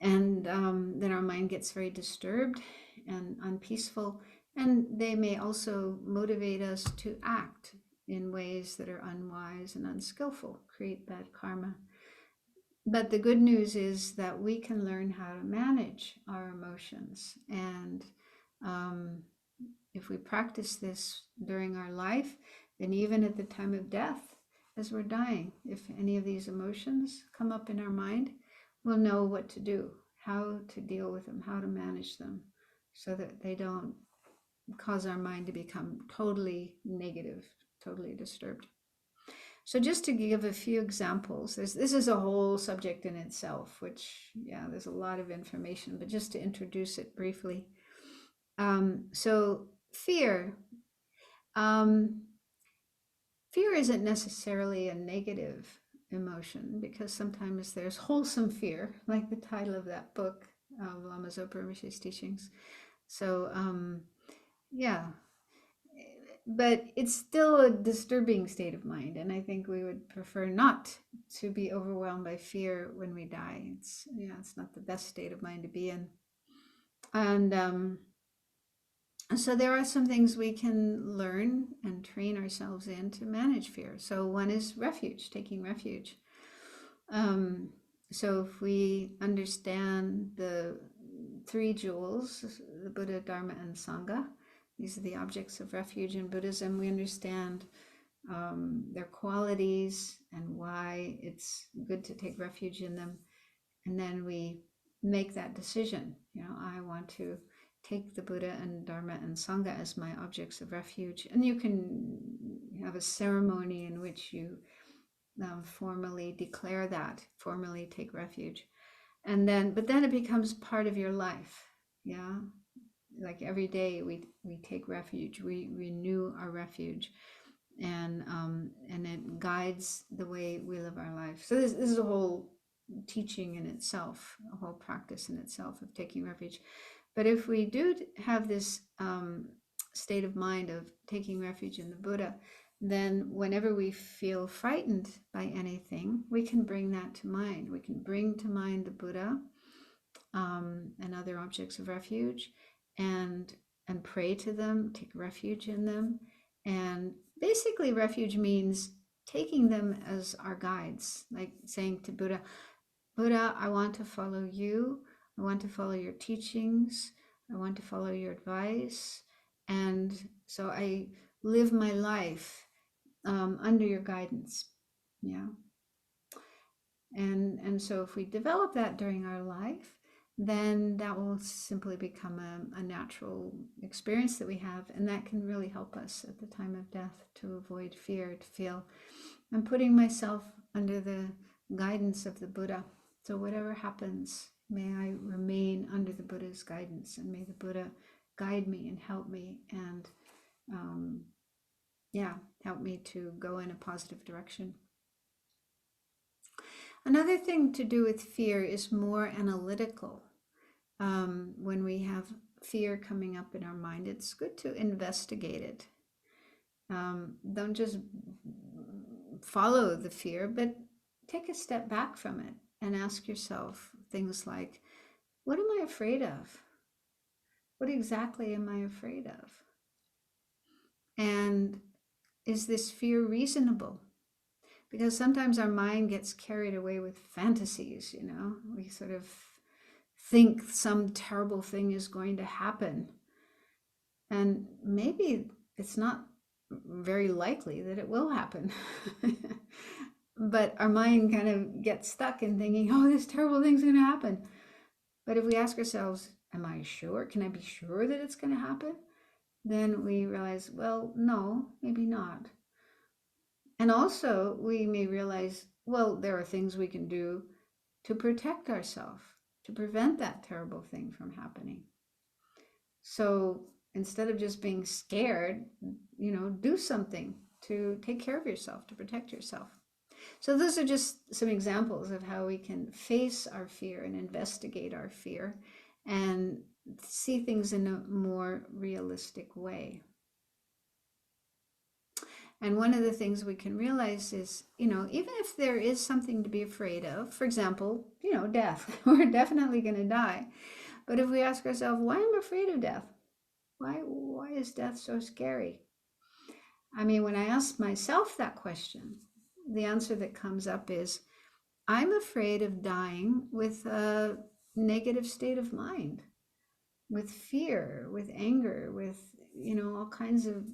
And then our mind gets very disturbed and unpeaceful, and they may also motivate us to act in ways that are unwise and unskillful, create bad karma. But the good news is that we can learn how to manage our emotions. And if we practice this during our life, then even at the time of death, as we're dying, if any of these emotions come up in our mind, we'll know what to do, how to deal with them, how to manage them, so that they don't cause our mind to become totally negative, totally disturbed. So just to give a few examples, this is a whole subject in itself, which, yeah, there's a lot of information, but just to introduce it briefly. So fear. Fear isn't necessarily a negative emotion, because sometimes there's wholesome fear, like the title of that book, Lama Zopa Rinpoche's teachings. So, yeah, but it's still a disturbing state of mind, and I think we would prefer not to be overwhelmed by fear when we die. It's not the best state of mind to be in. And So there are some things we can learn and train ourselves in to manage fear. So one is refuge, taking refuge. Um, so if we understand the three jewels, the Buddha, Dharma, and Sangha, these are the objects of refuge in Buddhism, we understand their qualities and why it's good to take refuge in them. And then we make that decision. I want to take the Buddha and Dharma and Sangha as my objects of refuge. And you can have a ceremony in which you formally declare that, formally take refuge. But then it becomes part of your life. Yeah. Like every day we take refuge, we renew our refuge, and it guides the way we live our life. So this is a whole teaching in itself, a whole practice in itself of taking refuge. But if we do have this state of mind of taking refuge in the Buddha, then whenever we feel frightened by anything, we can bring that to mind. We can bring to mind the Buddha and other objects of refuge, and pray to them, take refuge in them. And basically, refuge means taking them as our guides, like saying to Buddha, Buddha, I want to follow you. I want to follow your teachings. I want to follow your advice. And so I live my life under your guidance. Yeah. And so if we develop that during our life, then that will simply become a natural experience that we have. And that can really help us at the time of death to avoid fear, to feel I'm putting myself under the guidance of the Buddha. So whatever happens, may I remain under the Buddha's guidance, and may the Buddha guide me and help me, and help me to go in a positive direction. Another thing to do with fear is more analytical. When we have fear coming up in our mind, it's good to investigate it. Don't just follow the fear, but take a step back from it and ask yourself things like, what am I afraid of? What exactly am I afraid of? And is this fear reasonable? Because sometimes our mind gets carried away with fantasies, we sort of think some terrible thing is going to happen. And maybe it's not very likely that it will happen. But our mind kind of gets stuck in thinking, oh, this terrible thing's going to happen. But if we ask ourselves, am I sure? Can I be sure that it's going to happen? Then we realize, well, no, maybe not. And also we may realize, well, there are things we can do to protect ourselves, to prevent that terrible thing from happening. So instead of just being scared, do something to take care of yourself, to protect yourself. So those are just some examples of how we can face our fear and investigate our fear and see things in a more realistic way. And one of the things we can realize is, even if there is something to be afraid of, for example, death, we're definitely going to die. But if we ask ourselves, why am I afraid of death? Why is death so scary? I mean, when I ask myself that question, the answer that comes up is, I'm afraid of dying with a negative state of mind, with fear, with anger, with, all kinds of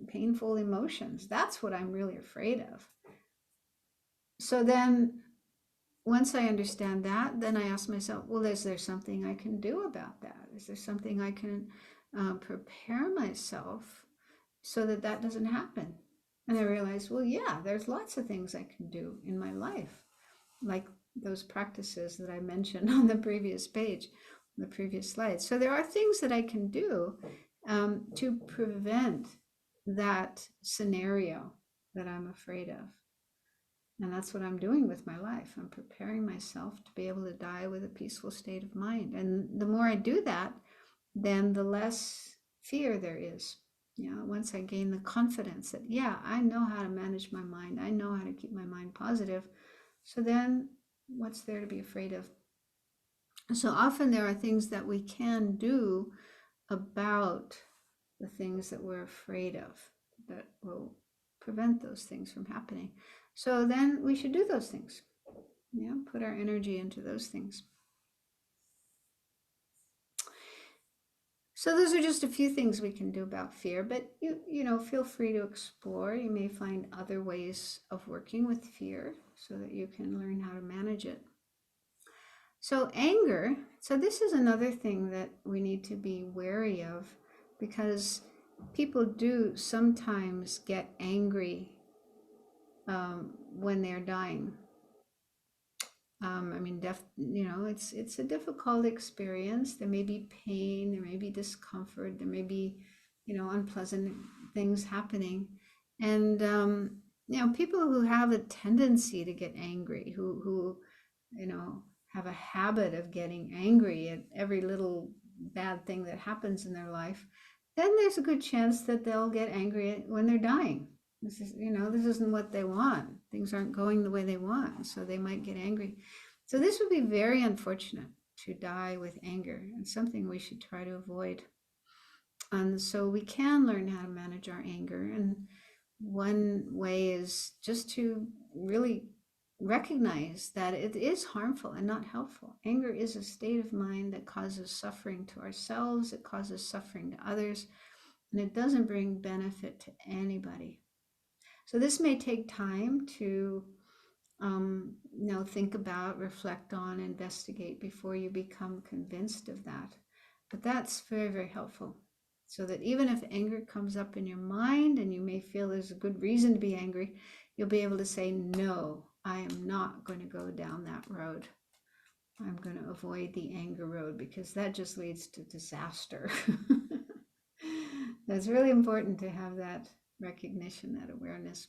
painful emotions. That's what I'm really afraid of. So then once I understand that, then I ask myself, well, is there something I can do about that? Is there something I can prepare myself so that that doesn't happen? And I realize, well, yeah, there's lots of things I can do in my life, like those practices that I mentioned on the previous page, the previous slide. So there are things that I can do to prevent that scenario that I'm afraid of. And that's what I'm doing with my life. I'm preparing myself to be able to die with a peaceful state of mind. And the more I do that, then the less fear there is. Once I gain the confidence that, yeah, I know how to manage my mind. I know how to keep my mind positive. So then what's there to be afraid of? So often there are things that we can do about the things that we're afraid of that will prevent those things from happening. So then we should do those things. Yeah, put our energy into those things. So those are just a few things we can do about fear, but you know, feel free to explore. You may find other ways of working with fear so that you can learn how to manage it. So anger, so this is another thing that we need to be wary of, because people do sometimes get angry when they're dying. I mean, you know, it's a difficult experience. There may be pain, there may be discomfort, there may be, you know, unpleasant things happening. And, you know, people who have a tendency to get angry, who, you know, have a habit of getting angry at every little bad thing that happens in their life, then there's a good chance that they'll get angry when they're dying. This is, you know, this isn't what they want. Things aren't going the way they want, so they might get angry. So this would be very unfortunate to die with anger, and something we should try to avoid. And so we can learn how to manage our anger. And one way is just to really recognize that it is harmful and not helpful. Anger is a state of mind that causes suffering to ourselves, it causes suffering to others, and it doesn't bring benefit to anybody. So this may take time to you know, think about, reflect on, investigate before you become convinced of that. But that's very, very helpful. So that even if anger comes up in your mind and you may feel there's a good reason to be angry, you'll be able to say, no, I am not going to go down that road. I'm going to avoid the anger road, because that just leads to disaster. That's really important to have that recognition, that awareness.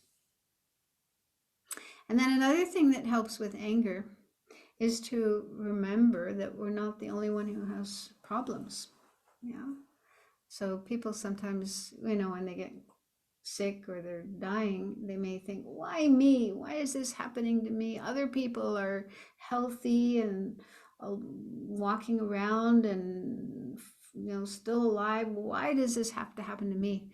And then another thing that helps with anger is to remember that we're not the only one who has problems. Yeah. So people sometimes, you know, when they get sick or they're dying, they may think, why me? Why is this happening to me? Other people are healthy and walking around and, you know, still alive. Why does this have to happen to me?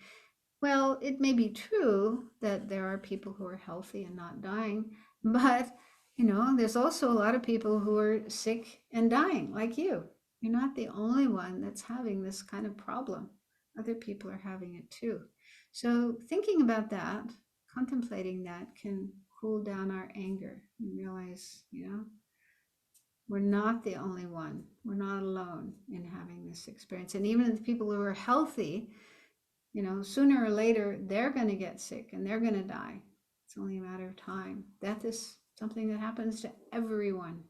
Well, it may be true that there are people who are healthy and not dying, but you know, there's also a lot of people who are sick and dying, like you. You're not the only one that's having this kind of problem. Other people are having it too. So thinking about that, contemplating that, can cool down our anger and realize, you know, we're not the only one. We're not alone in having this experience. And even the people who are healthy, you know, sooner or later, they're going to get sick and they're going to die. It's only a matter of time. Death is something that happens to everyone.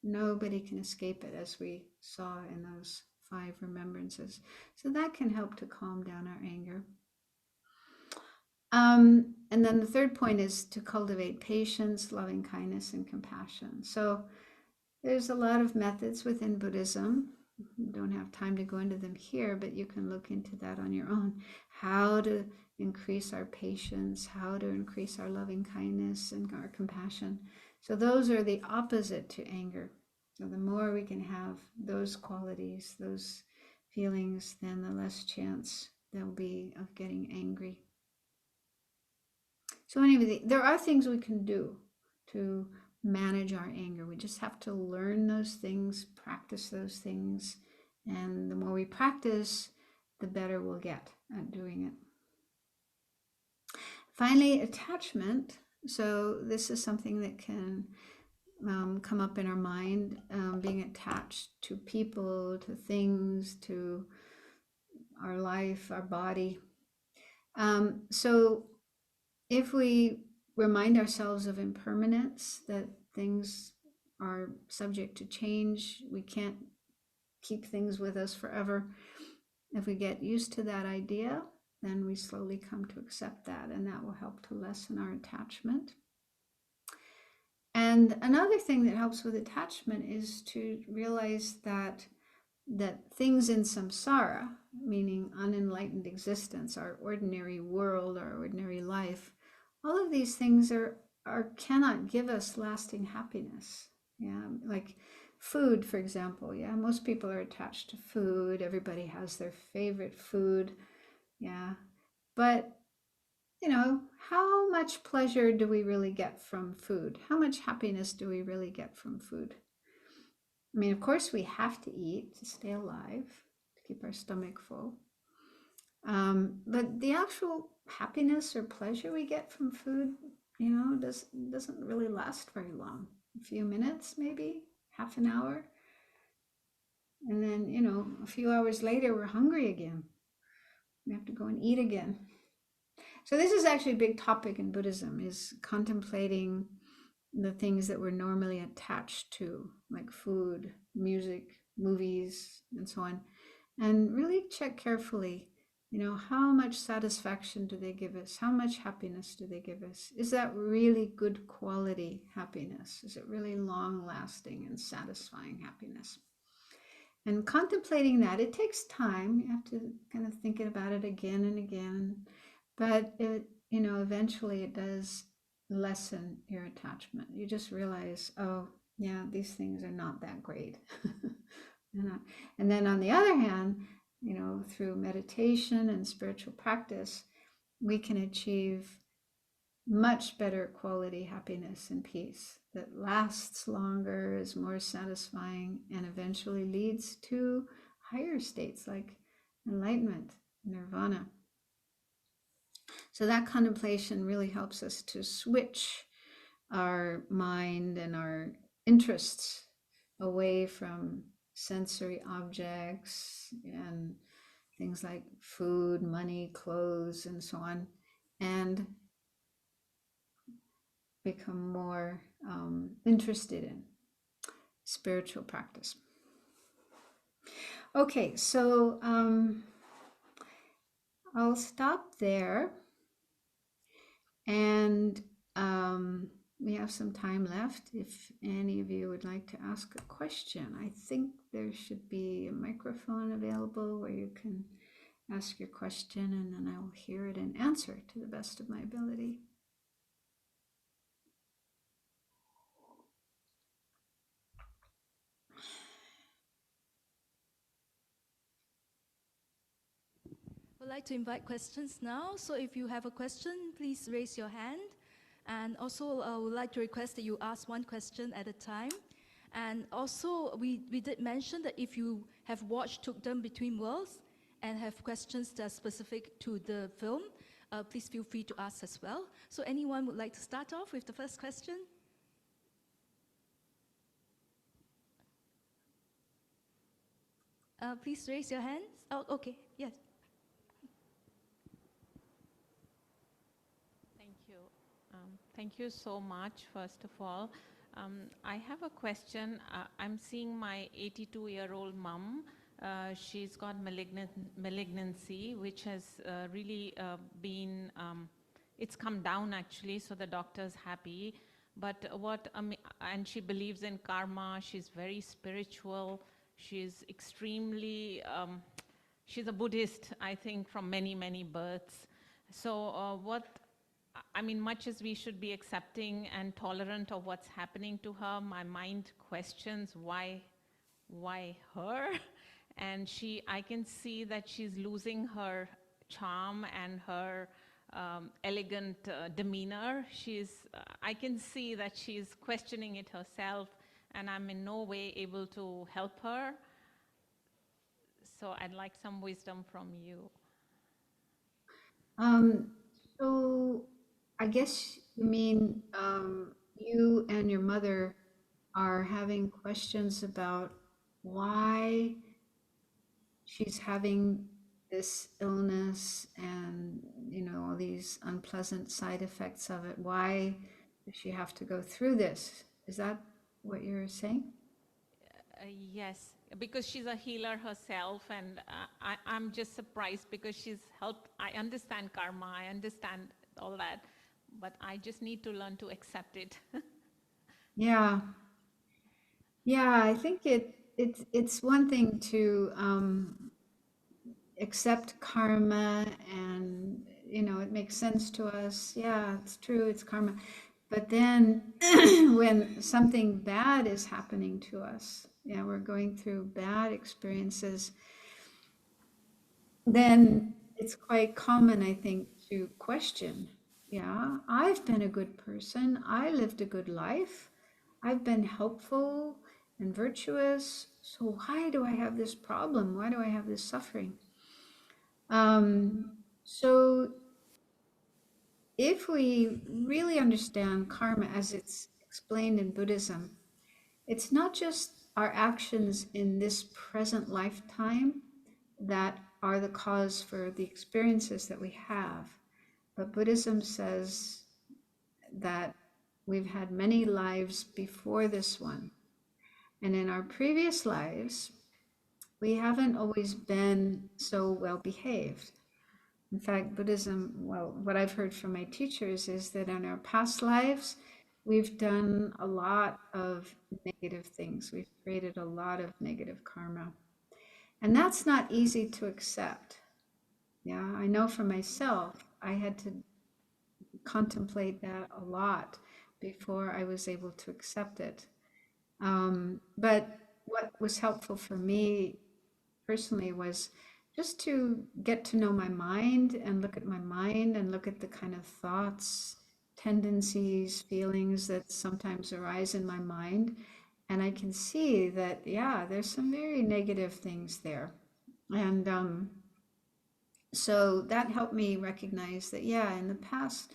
Nobody can escape it, as we saw in those 5 remembrances. So that can help to calm down our anger. And then the third point is to cultivate patience, loving kindness, and compassion. So there's a lot of methods within Buddhism. Don't have time to go into them here, but you can look into that on your own. How to increase our patience, how to increase our loving kindness and our compassion. So those are the opposite to anger. So the more we can have those qualities, those feelings, then the less chance there'll be of getting angry. So anyway, there are things we can do to manage our anger. We just have to learn those things, practice those things. And the more we practice, the better we'll get at doing it. Finally, attachment. So this is something that can come up in our mind, being attached to people, to things, to our life, our body. So if we remind ourselves of impermanence, that things are subject to change, we can't keep things with us forever. If we get used to that idea, then we slowly come to accept that, and that will help to lessen our attachment. And another thing that helps with attachment is to realize that things in samsara, meaning unenlightened existence, our ordinary world, our ordinary life, all of these things cannot give us lasting happiness. Yeah, like food, for example. Yeah, most people are attached to food. Everybody has their favorite food. Yeah. But, how much pleasure do we really get from food? How much happiness do we really get from food? I mean, of course, we have to eat to stay alive, to keep our stomach full. But the actual happiness or pleasure we get from food, doesn't really last very long. A few minutes, maybe half an hour. And then, a few hours later, we're hungry again. We have to go and eat again. So this is actually a big topic in Buddhism, is contemplating the things that we're normally attached to, like food, music, movies, and so on. And really check carefully, how much satisfaction do they give us? How much happiness do they give us? Is that really good quality happiness? Is it really long lasting and satisfying happiness? And contemplating that, it takes time. You have to kind of think about it again and again. But eventually it does lessen your attachment. You just realize, oh, yeah, these things are not that great. And then on the other hand, through meditation and spiritual practice, we can achieve much better quality happiness and peace that lasts longer, is more satisfying, and eventually leads to higher states like enlightenment, nirvana. So that contemplation really helps us to switch our mind and our interests away from sensory objects and things like food, money, clothes, and so on, and become more interested in spiritual practice. Okay, so I'll stop there, and we have some time left if any of you would like to ask a question. I think there should be a microphone available where you can ask your question, and then I will hear it and answer it to the best of my ability. I'd like to invite questions now. So if you have a question, please raise your hand. And also, I would like to request that you ask one question at a time. And also, we did mention that if you have watched Took Them Between Worlds and have questions that are specific to the film, please feel free to ask as well. So anyone would like to start off with the first question? Please raise your hands. Oh, okay, yes. Thank you so much, first of all. I have a question. I'm seeing my 82-year-old mom. She's got malignancy, which has really been, it's come down actually, so the doctor's happy. But and she believes in karma, she's very spiritual, she's extremely, she's a Buddhist, I think, from many, many births. So much as we should be accepting and tolerant of what's happening to her, my mind questions why her? And I can see that she's losing her charm and her elegant demeanor. I can see that she's questioning it herself, and I'm in no way able to help her. So I'd like some wisdom from you. So I guess you mean you and your mother are having questions about why she's having this illness and, all these unpleasant side effects of it. Why does she have to go through this? Is that what you're saying? Yes, because she's a healer herself, and I'm just surprised because she's helped. I understand karma, I understand all that, but I just need to learn to accept it. Yeah. Yeah, I think it's one thing to accept karma, and it makes sense to us. Yeah, it's true, it's karma. But then when something bad is happening to us, we're going through bad experiences, then it's quite common, I think, to question. Yeah, I've been a good person. I lived a good life. I've been helpful and virtuous. So why do I have this problem? Why do I have this suffering? So if we really understand karma as it's explained in Buddhism, it's not just our actions in this present lifetime that are the cause for the experiences that we have. But Buddhism says that we've had many lives before this one. And in our previous lives, we haven't always been so well behaved. In fact, Buddhism, well, what I've heard from my teachers is that in our past lives, we've done a lot of negative things. We've created a lot of negative karma. And that's not easy to accept. Yeah, I know for myself, I had to contemplate that a lot before I was able to accept it. But what was helpful for me personally was just to get to know my mind and look at my mind and look at the kind of thoughts, tendencies, feelings that sometimes arise in my mind. And I can see that, yeah, there's some very negative things there. And so that helped me recognize that, yeah, in the past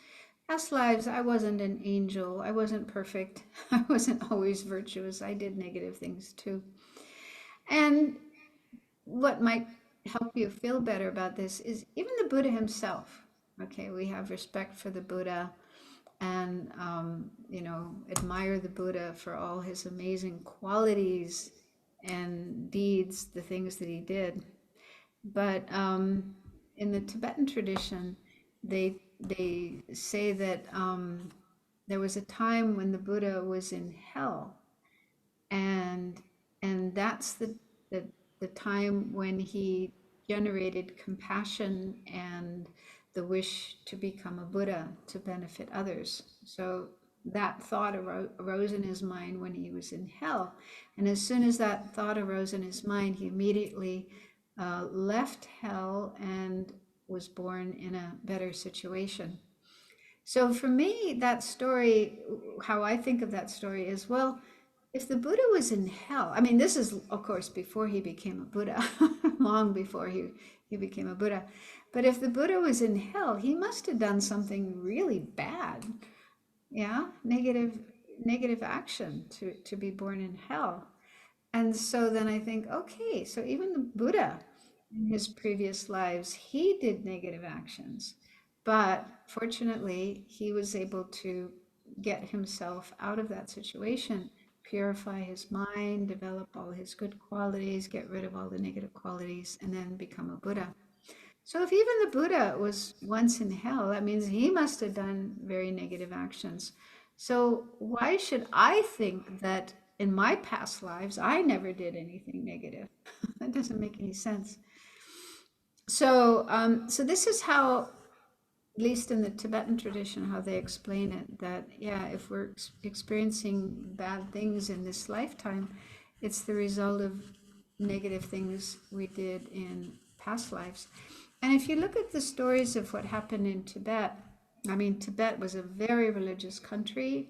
lives, I wasn't an angel. I wasn't perfect. I wasn't always virtuous. I did negative things too. And what might help you feel better about this is even the Buddha himself. Okay, we have respect for the Buddha and, admire the Buddha for all his amazing qualities and deeds, the things that he did. But in the Tibetan tradition, they say that there was a time when the Buddha was in hell, and that's the the time when he generated compassion and the wish to become a Buddha to benefit others. So that thought arose in his mind when he was in hell, and as soon as that thought arose in his mind, he immediately left hell and was born in a better situation. So for me, that story, how I think of that story is, well, if the Buddha was in hell, I mean, this is, of course, before he became a Buddha, long before he became a Buddha. But if the Buddha was in hell, he must have done something really bad. Yeah, negative action to be born in hell. And so then I think, okay, so even the Buddha in his previous lives, he did negative actions. But fortunately, he was able to get himself out of that situation, purify his mind, develop all his good qualities, get rid of all the negative qualities, and then become a Buddha. So if even the Buddha was once in hell, that means he must have done very negative actions. So why should I think that in my past lives I never did anything negative? That doesn't make any sense. So this is how, at least in the Tibetan tradition, how they explain it, that yeah, if we're experiencing bad things in this lifetime, it's the result of negative things we did in past lives. And if you look at the stories of what happened in Tibet, I mean, Tibet was a very religious country.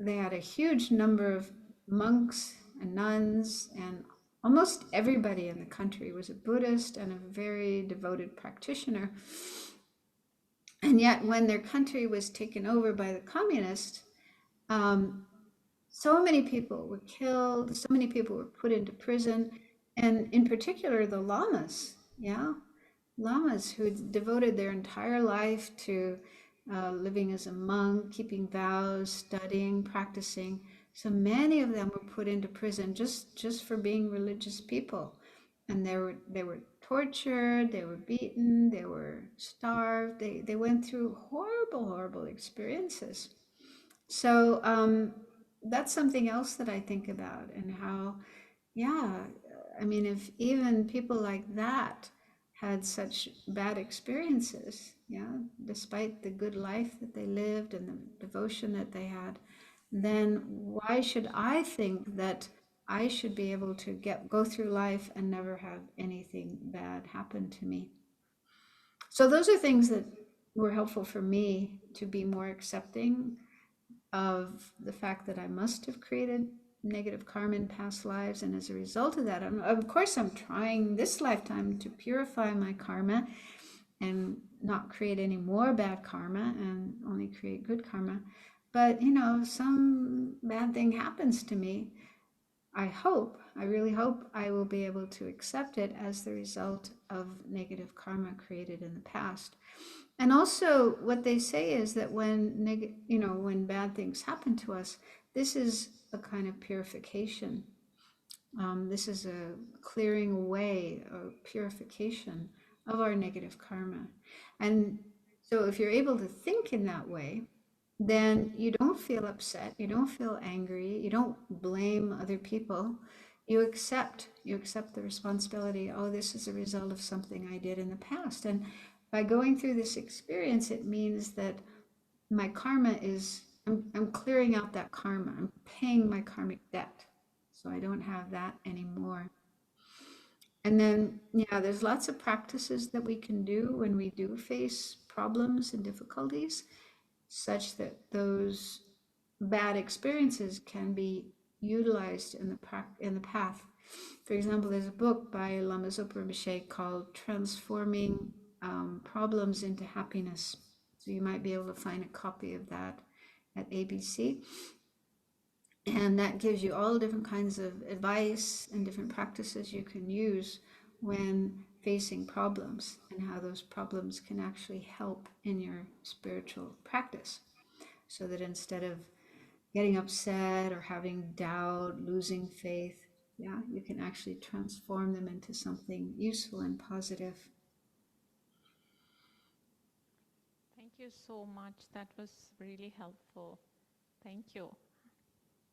They had a huge number of monks and nuns, and almost everybody in the country was a Buddhist and a very devoted practitioner. And yet, when their country was taken over by the communists, um, so many people were killed, so many people were put into prison, and in particular, the lamas, yeah, lamas who had devoted their entire life to living as a monk, keeping vows, studying, practicing. So many of them were put into prison just for being religious people, and they were tortured, they were beaten, they were starved, they went through horrible experiences. So that's something else that I think about, and how, yeah, I mean, if even people like that had such bad experiences, yeah, despite the good life that they lived and the devotion that they had, then why should I think that I should be able to go through life and never have anything bad happen to me? So those are things that were helpful for me to be more accepting of the fact that I must have created negative karma in past lives. And as a result of that, of course, I'm trying this lifetime to purify my karma and not create any more bad karma and only create good karma. But, you know, some bad thing happens to me. I really hope I will be able to accept it as the result of negative karma created in the past. And also, what they say is that when bad things happen to us, this is a kind of purification. This is a clearing away or purification of our negative karma. And so, if you're able to think in that way, then you don't feel upset, you don't feel angry, you don't blame other people. You accept the responsibility. Oh, this is a result of something I did in the past. And by going through this experience, it means that my karma is, I'm clearing out that karma. I'm paying my karmic debt. So I don't have that anymore. And then, yeah, there's lots of practices that we can do when we do face problems and difficulties, such that those bad experiences can be utilized in the path. For example, there's a book by Lama Zopa Rinpoche called Transforming Problems into Happiness. So you might be able to find a copy of that at ABC. And that gives you all different kinds of advice and different practices you can use when facing problems and how those problems can actually help in your spiritual practice. So that instead of getting upset or having doubt, losing faith, yeah, you can actually transform them into something useful and positive. Thank you so much. That was really helpful. Thank you.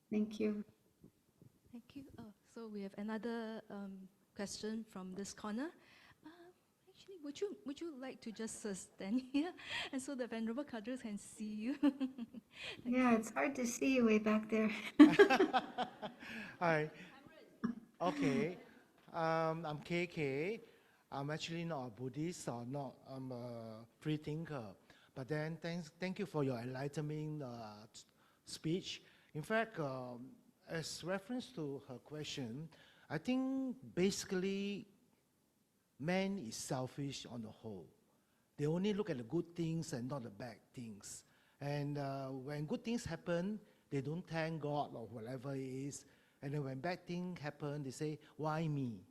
Thank you. Thank you. Oh, so we have another question from this corner. Actually, would you like to just stand here, and so the Venerable Khadro can see you? Yeah, it's hard to see you way back there. Hi. Okay. I'm KK. I'm actually not a Buddhist or not. I'm a free thinker. But then thank you for your enlightening speech. In fact, as reference to her question, I think basically man is selfish on the whole. They only look at the good things and not the bad things. And when good things happen, they don't thank God or whatever it is. And then when bad things happen, they say, why me?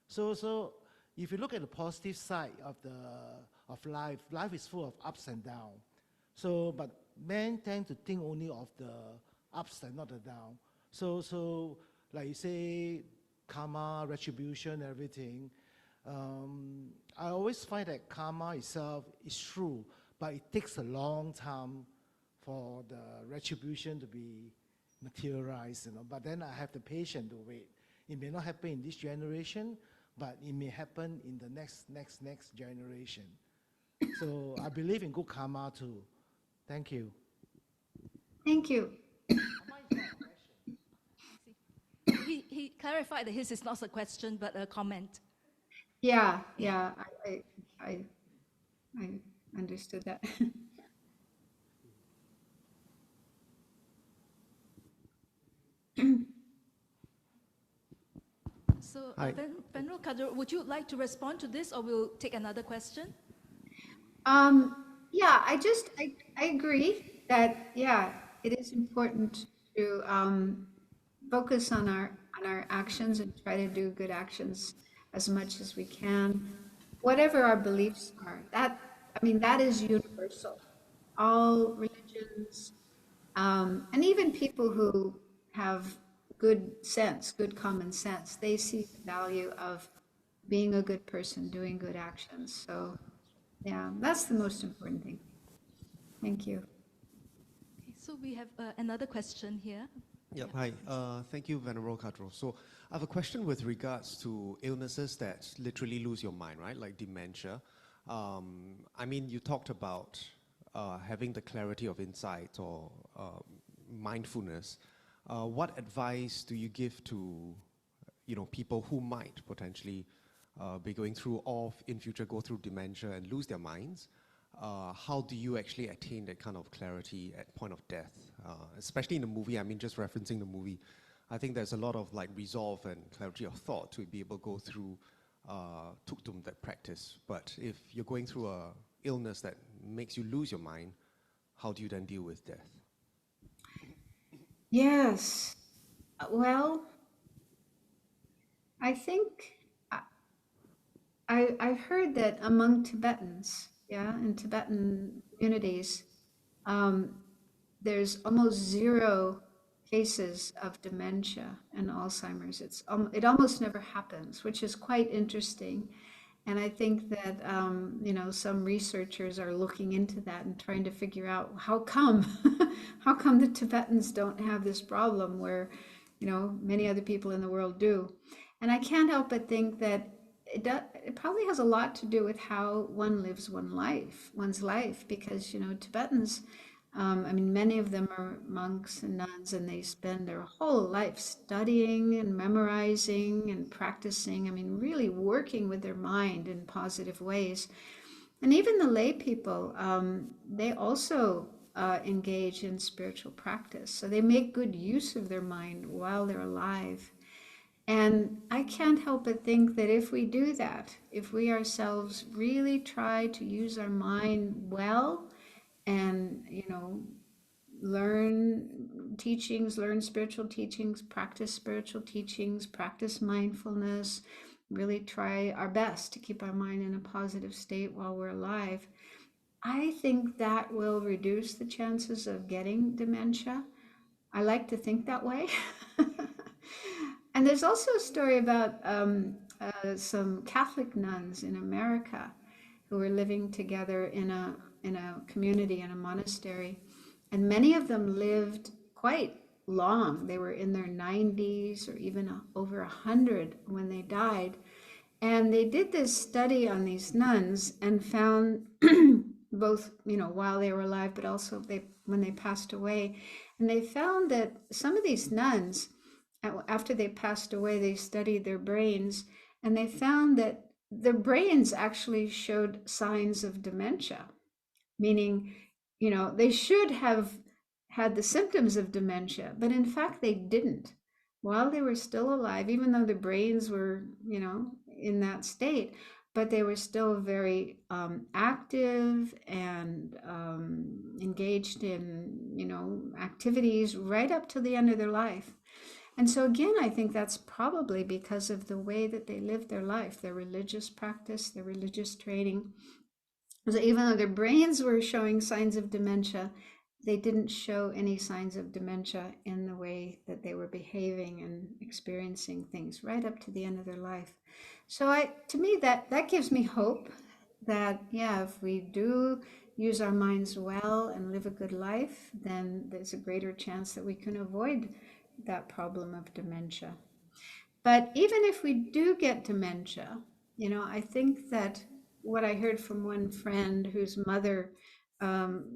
So if you look at the positive side of life, life is full of ups and downs. So, but men tend to think only of the ups and not the down. So like you say, karma, retribution, everything. I always find that karma itself is true, but it takes a long time for the retribution to be materialized, But then I have the patience to wait. It may not happen in this generation, but it may happen in the next generation. So I believe in good karma too. Thank you. Thank you. He clarified that his is not a question but a comment. Yeah, I understood that. So, Hi. Venerable Khadro, would you like to respond to this, or we'll take another question? Yeah, I agree that, yeah, it is important to focus on our actions and try to do good actions as much as we can, whatever our beliefs are. That is universal. All religions, and even people who have good sense, good common sense, they see the value of being a good person, doing good actions. So, yeah, that's the most important thing. Thank you. Okay, so we have another question here. Yep, Yeah. hi. Thank you, Venerable Khadro. So I have a question with regards to illnesses that literally lose your mind, right? Like dementia. You talked about having the clarity of insight or mindfulness. What advice do you give to people who might potentially be going through or in future go through dementia and lose their minds, how do you actually attain that kind of clarity at point of death? Especially in the movie, I mean, just referencing the movie, I think there's a lot of like resolve and clarity of thought to be able to go through tuktum, that practice. But if you're going through a illness that makes you lose your mind, how do you then deal with death? Yes. Well, I think I've heard that among Tibetans, yeah, in Tibetan communities, um, there's almost zero cases of dementia and Alzheimer's. It almost never happens, which is quite interesting. And I think that some researchers are looking into that and trying to figure out how come how come the Tibetans don't have this problem where many other people in the world do. And I can't help but think that it probably has a lot to do with how one lives one's life, because Tibetans, many of them are monks and nuns, and they spend their whole life studying and memorizing and practicing. Really working with their mind in positive ways. And even the lay people, they also engage in spiritual practice. So they make good use of their mind while they're alive. And I can't help but think that if we do that, if we ourselves really try to use our mind well and, learn teachings, learn spiritual teachings, practice spiritual teachings, practice mindfulness, really try our best to keep our mind in a positive state while we're alive, I think that will reduce the chances of getting dementia. I like to think that way. And there's also a story about some Catholic nuns in America who were living together in a community, in a monastery, and many of them lived quite long. They were in their 90s or even over 100 when they died. And they did this study on these nuns and found both, while they were alive, but also when they passed away. And they found that some of these nuns, after they passed away, they studied their brains, and they found that their brains actually showed signs of dementia, meaning, they should have had the symptoms of dementia, but in fact they didn't. While they were still alive, even though the brains were, in that state, but they were still very active and engaged in, activities right up to the end of their life. And so again, I think that's probably because of the way that they lived their life, their religious practice, their religious training. So even though their brains were showing signs of dementia, they didn't show any signs of dementia in the way that they were behaving and experiencing things right up to the end of their life. So to me, that gives me hope that, yeah, if we do use our minds well and live a good life, then there's a greater chance that we can avoid that problem of dementia. But even if we do get dementia, I think that what I heard from one friend whose mother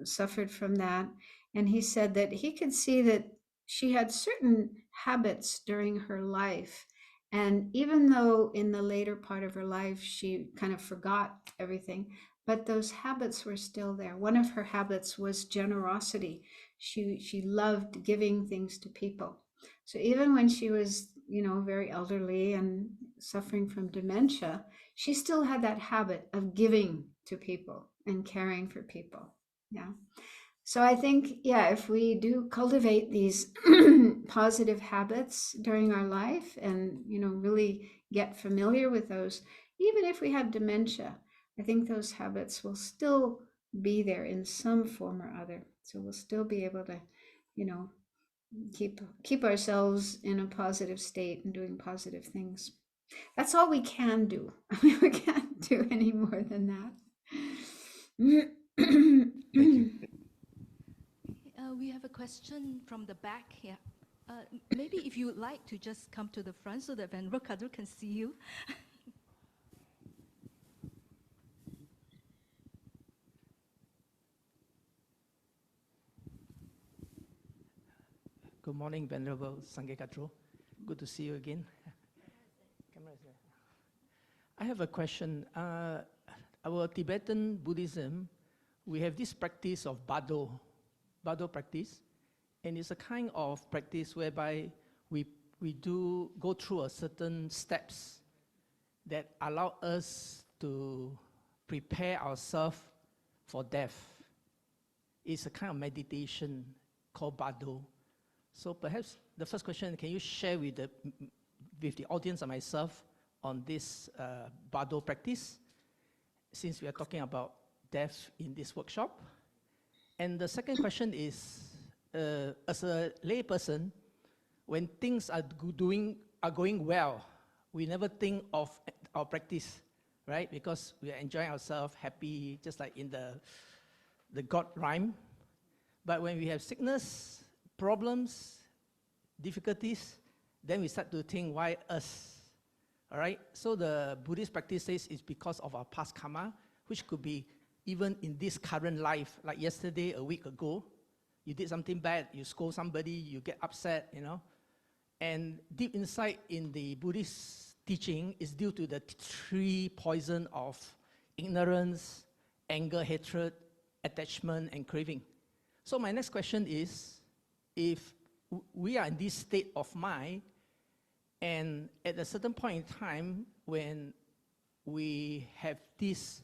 suffered from that, and he said that he could see that she had certain habits during her life. And even though in the later part of her life, she kind of forgot everything, but those habits were still there. One of her habits was generosity. She loved giving things to people. So even when she was, very elderly and suffering from dementia, she still had that habit of giving to people and caring for people. Yeah. So I think, yeah, if we do cultivate these positive habits during our life and, really get familiar with those, even if we have dementia, I think those habits will still be there in some form or other. So we'll still be able to, keep ourselves in a positive state and doing positive things. That's all we can do. We can't do any more than that. Thank you. We have a question from the back here. Maybe if you would like to just come to the front so that Venerable Khadro can see you. Good morning, Venerable Sangye Khadro. Good to see you again. Camera is there. I have a question. Our Tibetan Buddhism, we have this practice of Bado practice, and it's a kind of practice whereby we do go through a certain steps that allow us to prepare ourselves for death. It's a kind of meditation called Bado. So perhaps the first question, can you share with the audience and myself on this Bado practice, since we are talking about death in this workshop? And the second question is, as a lay person, when things are going well, we never think of our practice, right? Because we are enjoying ourselves, happy, just like in the God rhyme. But when we have sickness, problems, difficulties, then we start to think, why us? All right? So the Buddhist practice says it's because of our past karma, which could be even in this current life, like yesterday, a week ago, you did something bad, you scold somebody, you get upset, you know. And deep inside in the Buddhist teaching is due to the three poison of ignorance, anger, hatred, attachment, and craving. So my next question is, if we are in this state of mind, and at a certain point in time, when we have this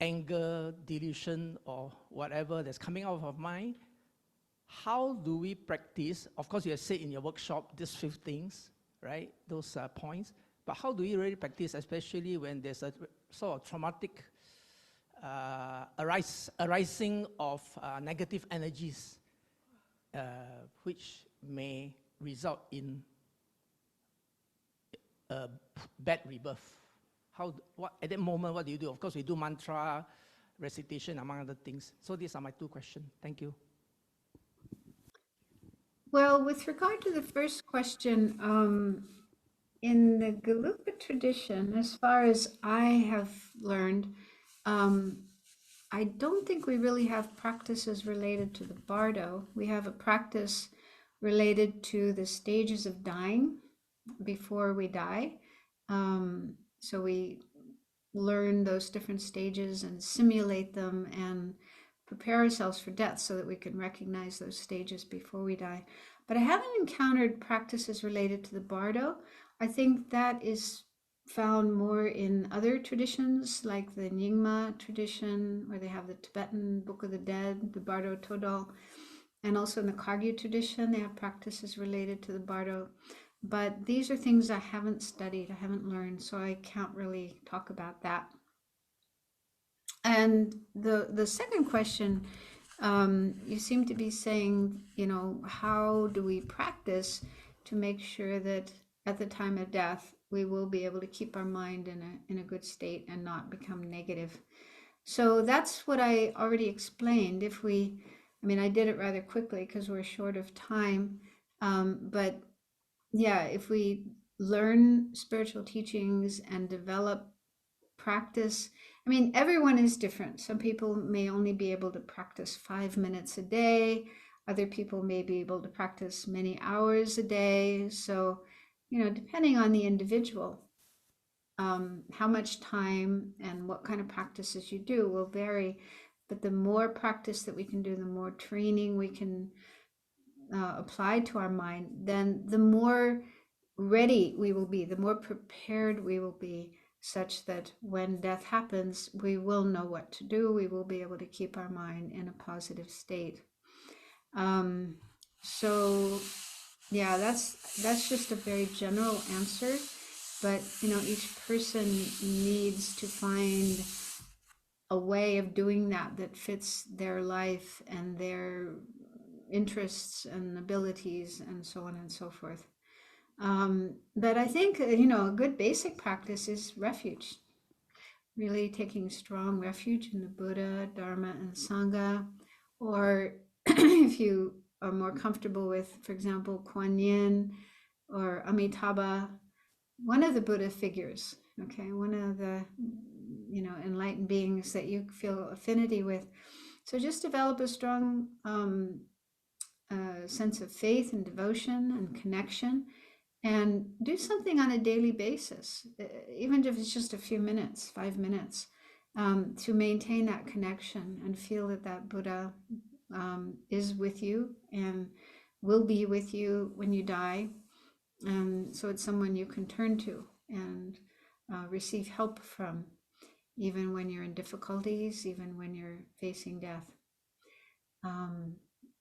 anger, delusion, or whatever that's coming out of our mind, how do we practice? Of course, you have said in your workshop these 5 things, right? Those points. But how do we really practice, especially when there's a sort of traumatic arising of negative energies, which may result in a bad rebirth? At that moment, what do you do? Of course, we do mantra, recitation, among other things. So these are my 2 questions. Thank you. Well, with regard to the first question, in the Gelugpa tradition, as far as I have learned, I don't think we really have practices related to the bardo. We have a practice related to the stages of dying before we die. So we learn those different stages and simulate them and prepare ourselves for death so that we can recognize those stages before we die. But I haven't encountered practices related to the bardo. I think that is found more in other traditions, like the Nyingma tradition, where they have the Tibetan Book of the Dead, the Bardo Todol, and also in the Kagyu tradition, they have practices related to the bardo. But these are things I haven't studied, I haven't learned, so I can't really talk about that. And the second question, you seem to be saying, you know, how do we practice to make sure that at the time of death, we will be able to keep our mind in a good state and not become negative. So that's what I already explained. I did it rather quickly because we're short of time. But yeah, if we learn spiritual teachings and develop practice, everyone is different. Some people may only be able to practice 5 minutes a day. Other people may be able to practice many hours a day. So, depending on the individual, how much time and what kind of practices you do will vary. But the more practice that we can do, the more training we can apply to our mind, then the more ready we will be, the more prepared we will be, such that when death happens, we will know what to do. We will be able to keep our mind in a positive state. So yeah, that's just a very general answer, but each person needs to find a way of doing that fits their life and their interests and abilities and so on and so forth. But I think, a good basic practice is refuge, really taking strong refuge in the Buddha, Dharma, and Sangha. Or if you are more comfortable with, for example, Kuan Yin or Amitabha, one of the Buddha figures, okay, one of the, enlightened beings that you feel affinity with. So just develop a strong sense of faith and devotion and connection, and do something on a daily basis, even if it's just a few minutes, 5 minutes, to maintain that connection and feel that that Buddha is with you and will be with you when you die. And so it's someone you can turn to and receive help from, even when you're in difficulties, even when you're facing death.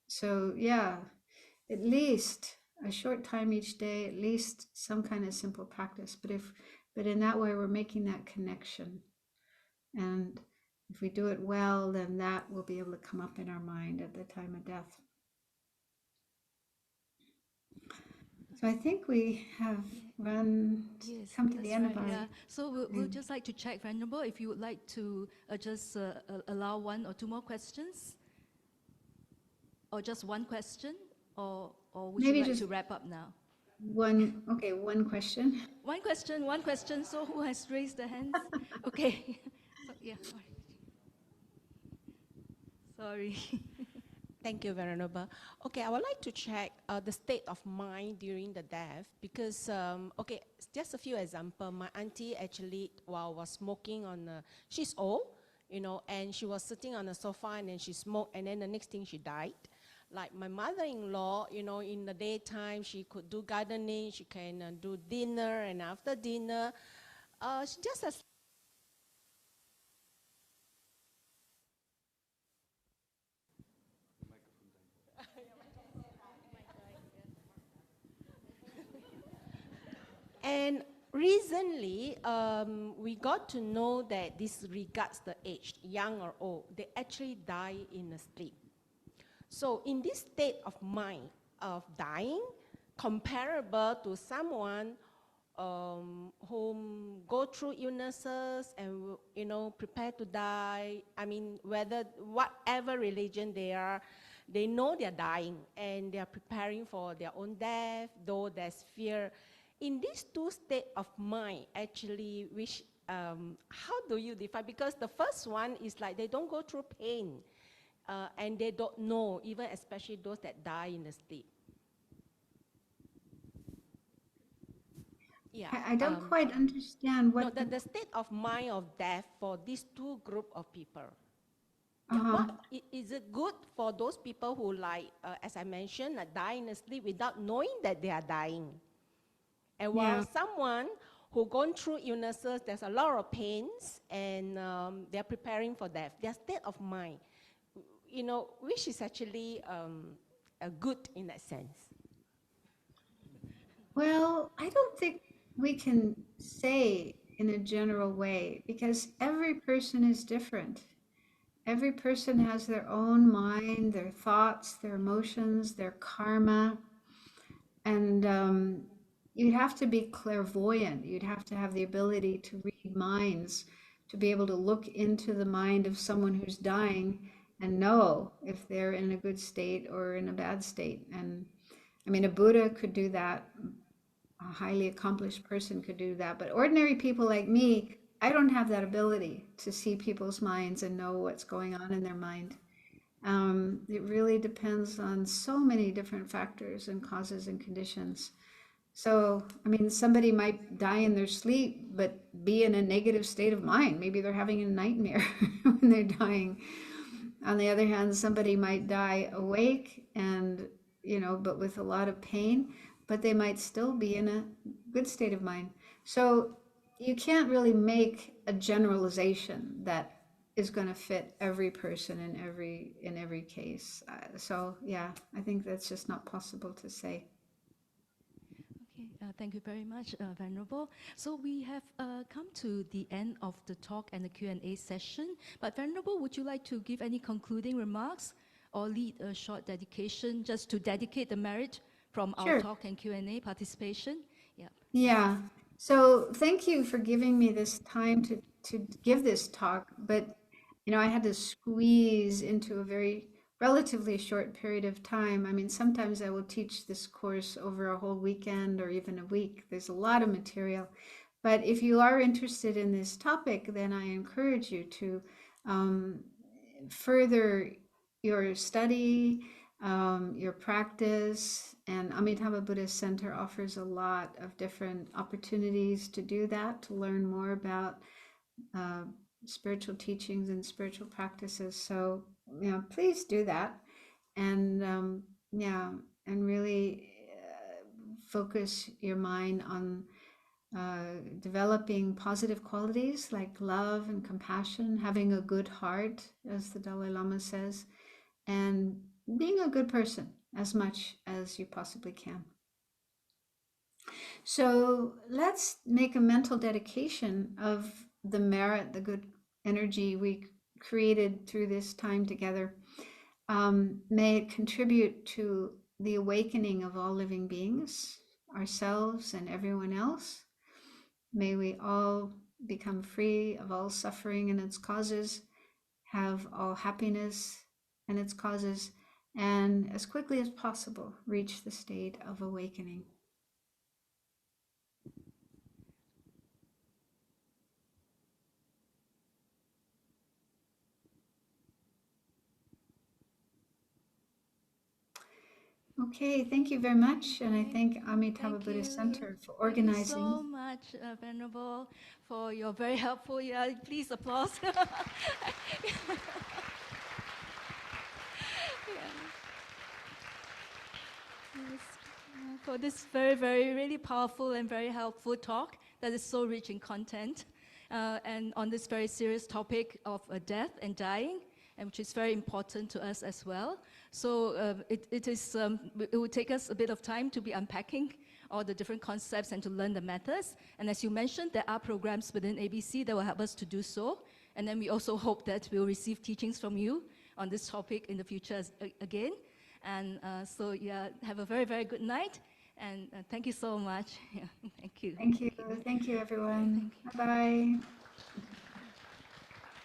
So yeah, at least a short time each day, at least some kind of simple practice. But in that way, we're making that connection. And if we do it well, then that will be able to come up in our mind at the time of death. So I think we have come to the end of our. Yeah. So we'll just like to check, Venerable, if you would like to just allow 1 or 2 more questions, or just one question, or would Maybe you like just to wrap up now? one question. One question. So who has raised their hands? Okay. So, yeah. Sorry. Thank you, Venerable. Okay, I would like to check the state of mind during the death because, okay, just a few examples. My auntie actually, while was smoking she's old, you know, and she was sitting on the sofa and then she smoked and then the next thing she died. Like my mother-in-law, you know, in the daytime, she could do gardening, she can do dinner, and after dinner, she just has And recently, we got to know that this regards the age, young or old, they actually die in a sleep. So in this state of mind of dying, comparable to someone whom go through illnesses and, you know, prepare to die. I mean, whether whatever religion they are, they know they're dying and they are preparing for their own death, though there's fear. In these two states of mind, actually, which how do you define? Because the first one is like they don't go through pain and they don't know, even especially those that die in the sleep. Yeah. I don't quite understand what. No, the state of mind of death for these two group of people. Uh-huh. Is it good for those people who, like, as I mentioned, die in the sleep without knowing that they are dying? And while someone who gone through illnesses, there's a lot of pains, and they're preparing for death. Their state of mind, you know, which is actually good in that sense. Well, I don't think we can say in a general way because every person is different. Every person has their own mind, their thoughts, their emotions, their karma. And you'd have to be clairvoyant. You'd have to have the ability to read minds, to be able to look into the mind of someone who's dying and know if they're in a good state or in a bad state. And I mean, a Buddha could do that. A highly accomplished person could do that. But ordinary people like me, I don't have that ability to see people's minds and know what's going on in their mind. It really depends on so many different factors and causes and conditions. So, I mean, somebody might die in their sleep, but be in a negative state of mind. Maybe they're having a nightmare when they're dying. On the other hand, somebody might die awake and, you know, but with a lot of pain, but they might still be in a good state of mind. So you can't really make a generalization that is going to fit every person in every case. So yeah, I think that's just not possible to say. Okay, thank you very much, Venerable. So we have come to the end of the talk and the Q&A session. But Venerable, would you like to give any concluding remarks or lead a short dedication just to dedicate the merit from our talk and Q&A participation? Yeah. Yeah. So thank you for giving me this time to give this talk. But, you know, I had to squeeze into a very relatively short period of time. I mean, sometimes I will teach this course over a whole weekend or even a week. There's a lot of material. But if you are interested in this topic, then I encourage you to further your study, your practice. And Amitabha Buddhist Center offers a lot of different opportunities to do that, to learn more about spiritual teachings and spiritual practices. So, please do that. And and really focus your mind on developing positive qualities like love and compassion, having a good heart, as the Dalai Lama says, and being a good person as much as you possibly can. So let's make a mental dedication of the merit, the good energy we created through this time together. May it contribute to the awakening of all living beings, ourselves and everyone else. May we all become free of all suffering and its causes, have all happiness and its causes, and as quickly as possible reach the state of awakening. Okay, thank you very much, and I thank Amitabha Thank Buddhist you. Center for Thank you organizing. so much, Venerable, for your very helpful. Yeah, please applause. Yes, for this very, very, really powerful and very helpful talk that is so rich in content, and on this very serious topic of death and dying, and which is very important to us as well. So it will take us a bit of time to be unpacking all the different concepts and to learn the methods. And as you mentioned, there are programs within ABC that will help us to do so. And then we also hope that we'll receive teachings from you on this topic in the future again. And so, yeah, have a very, very good night. And thank you so much. Yeah, thank you. Thank you. Thank you, everyone. Bye-bye.